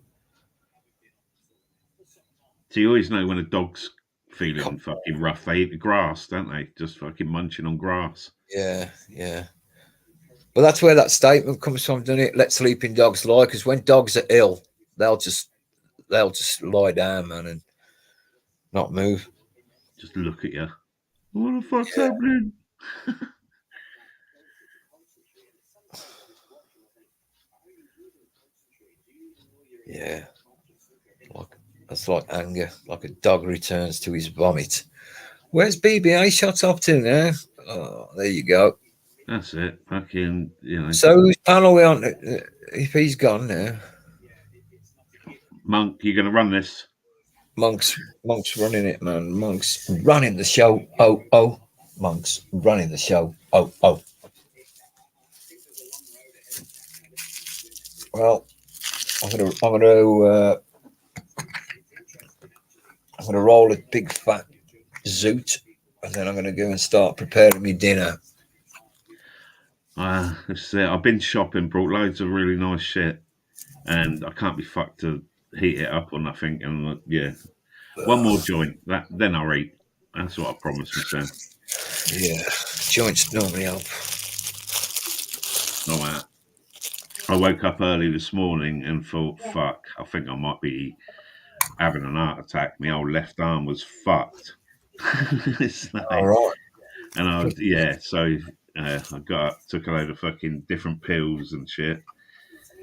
So you always know when a dog's feeling fucking rough. They eat the grass, don't they? Just fucking munching on grass. Yeah. But that's where that statement comes from, doesn't it? Let sleeping dogs lie, because when dogs are ill, they'll just lie down, man, and not move. Just look at you. What the fuck's happening? Yeah. That's like anger, like a dog returns to his vomit. Where's BBA shot off to now? Oh, there you go. That's it. Fucking, you know. So whose panel are we on? If he's gone now. Monk, you're going to run this? Monk's running it, man. Monk's running the show. Oh. Monk's running the show. Oh. Well, I'm gonna roll a big fat zoot, and then I'm gonna go and start preparing me dinner. This is it. I've been shopping, brought loads of really nice shit, and I can't be fucked to heat it up or nothing. And yeah, one more joint, then I'll eat. That's what I promised myself. Yeah, joints normally help. Not that. I woke up early this morning and thought, fuck, I think I might be having an heart attack. My old left arm was fucked. All right. And I was, so I got up, took a load of fucking different pills and shit.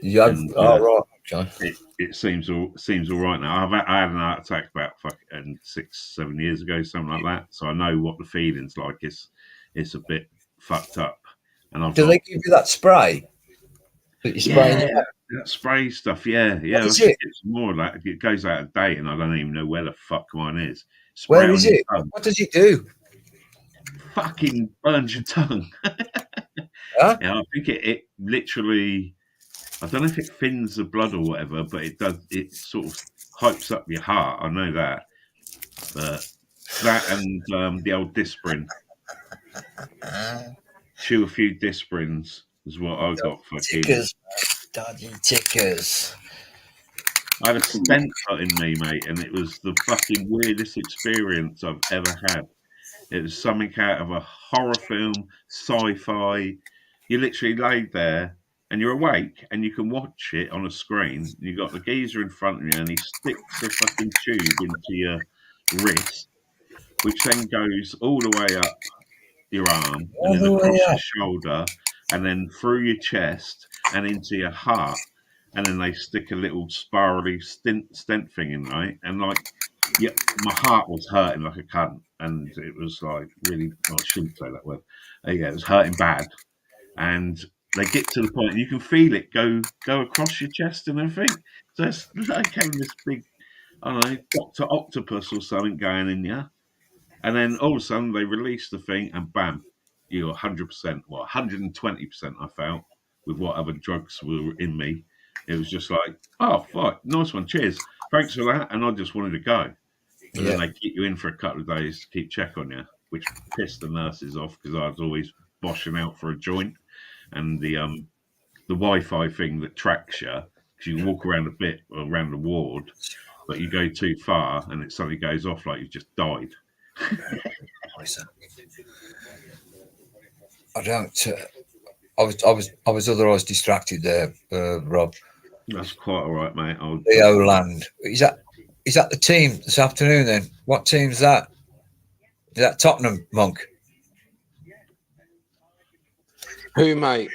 Yeah, right. Okay. It seems all right now. I had an heart attack about fucking 6-7 years ago, something like that. So I know what the feeling's like. It's a bit fucked up. And Do they give you that spray? That spray stuff, yeah. What is it? It's more like it goes out of date, and I don't even know where the fuck mine is. Where is it? What does it do? Fucking burns your tongue. Huh? Yeah, I think it literally. I don't know if it thins the blood or whatever, but it does. It sort of hypes up your heart. I know that, but that and the old Disprin. Chew a few Disprins is what I got for tickers. Dodgy tickers. I had a stent put in me, mate, and it was the fucking weirdest experience I've ever had. It was something out of a horror film, sci-fi. You literally laid there and you're awake and you can watch it on a screen. You got the geezer in front of you and he sticks the fucking tube into your wrist, which then goes all the way up your arm and then across your shoulder and then through your chest and into your heart. And then they stick a little spirally stent thing in, right? And like, yeah, my heart was hurting like a cunt. And it was like really, I shouldn't say that word. Yeah, it was hurting bad. And they get to the point and you can feel it go across your chest and everything. So it's like having this big, I don't know, Dr. Octopus or something going in you. And then all of a sudden they release the thing and bam, you're 100%, well, 120% I felt with what other drugs were in me. It was just like, oh, fuck, nice one, cheers. Thanks for that. And I just wanted to go. And then they keep you in for a couple of days to keep check on you, which pissed the nurses off because I was always boshing out for a joint. And the Wi-Fi thing that tracks you, because you can walk around a bit around the ward, but you go too far and it suddenly goes off like you've just died. I don't. I was otherwise distracted there, Rob. That's quite all right, mate. Leo Land. Is that the team this afternoon? Then what team's that? Is that Tottenham, Monk? Who, mate?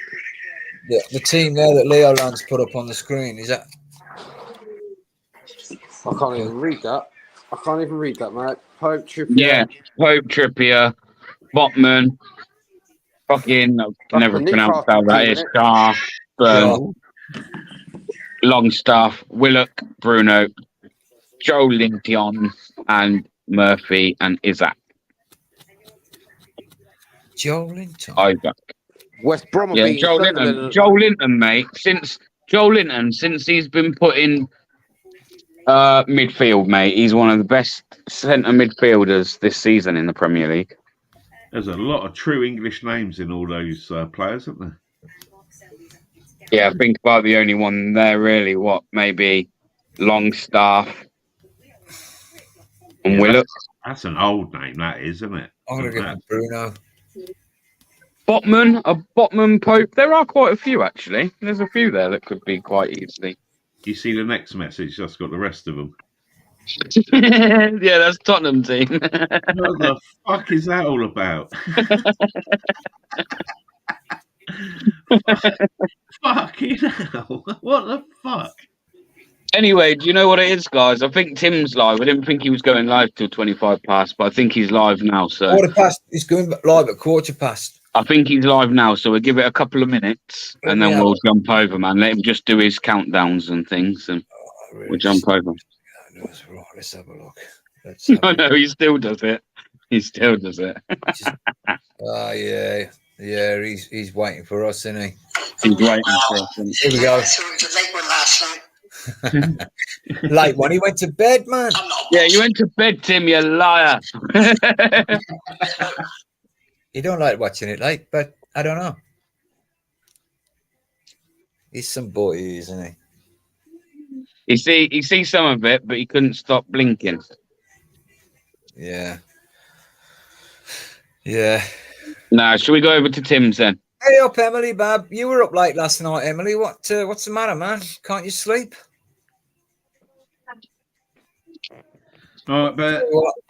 The team there that Leo Land's put up on the screen. Is that? I can't even read that. Mate. Pope Trippier. Yeah, Pope Trippier, Botman, fucking, I can never pronounce how that is. Star, Longstaff, Willock, Bruno, Joe Linton, and Murphy and Isaac. Joe Linton. Isaac. West Brom. Yeah, Joe Linton, mate. Since he's been put in midfield, mate, he's one of the best centre midfielders this season in the Premier League. There's a lot of true English names in all those players, isn't there? Yeah, I think about the only one there, really. What, maybe Longstaff and Willock. That's an old name, that is, isn't it? I'm going to give him Bruno. Botman Pope. There are quite a few actually. There's a few there that could be quite easily. You see the next message? That's got the rest of them. Yeah, that's Tottenham team. What the fuck is that all about? Fucking hell. What the fuck? Anyway, do you know what it is, guys? I think Tim's live. I didn't think he was going live till 25 past, but I think he's live now. So Quarter past. He's going live at quarter past. I think he's live now. So we'll give it a couple of minutes, and then we'll jump over, man. Let him just do his countdowns and things, and we'll jump over. Right, let's have a look. I know he still does it. He still does it. Oh yeah. He's waiting for us, isn't he? He's waiting for us. Here we go. Late one last night. Late one. He went to bed, man. Yeah, you went to bed, Tim. You liar. You don't like watching it late, but I don't know. He's some boy, isn't he? He sees some of it, but he couldn't stop blinking. Yeah. Now, shall we go over to Tim's then? Hey up, Emily, Bab. You were up late last night, Emily. What's the matter, man? Can't you sleep? All right, but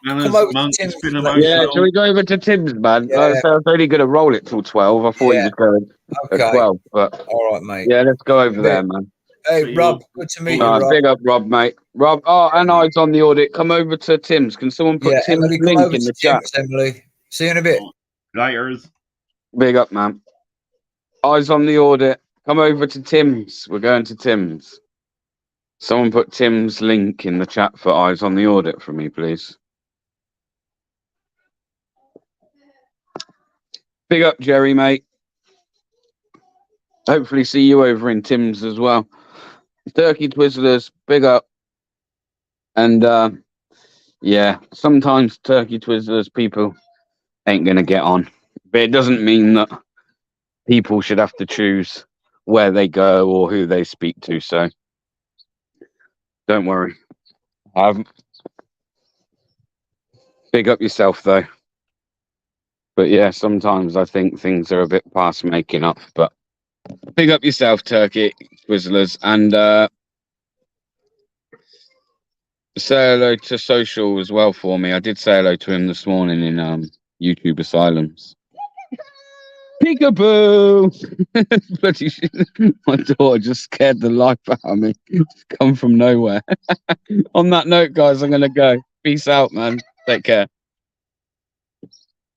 Come over to Monk's Tim's. been emotional. Yeah, shall we go over to Tim's, man? Yeah. So I was only going to roll it till 12. I thought he was going Okay. at 12, but All right, mate. yeah, let's go over there, man. Hey, Rob. Good to meet you, Rob. Big up, Rob, mate. Rob, and Eyes on the audit. Come over to Tim's. Can someone put Tim's Emily, come link over in to the chat? Tim's, Emily. See you in a bit. Laters. Big up, man. Eyes on the audit. Come over to Tim's. We're going to Tim's. Someone put Tim's link in the chat for Eyes on the audit for me, please. Big up, Jerry, mate. Hopefully see you over in Tim's as well. Turkey Twizzlers, big up. And yeah, sometimes Turkey Twizzlers people ain't going to get on. But it doesn't mean that people should have to choose where they go or who they speak to. So don't worry. Big up yourself, though. But yeah, sometimes I think things are a bit past making up. But big up yourself, Turkey Twizzlers. And say hello to Social as well for me. I did say hello to him this morning in YouTube Asylums. Peekaboo! Bloody shit. My daughter just scared the life out of me. It's come from nowhere. On that note, guys, I'm going to go. Peace out, man. Take care.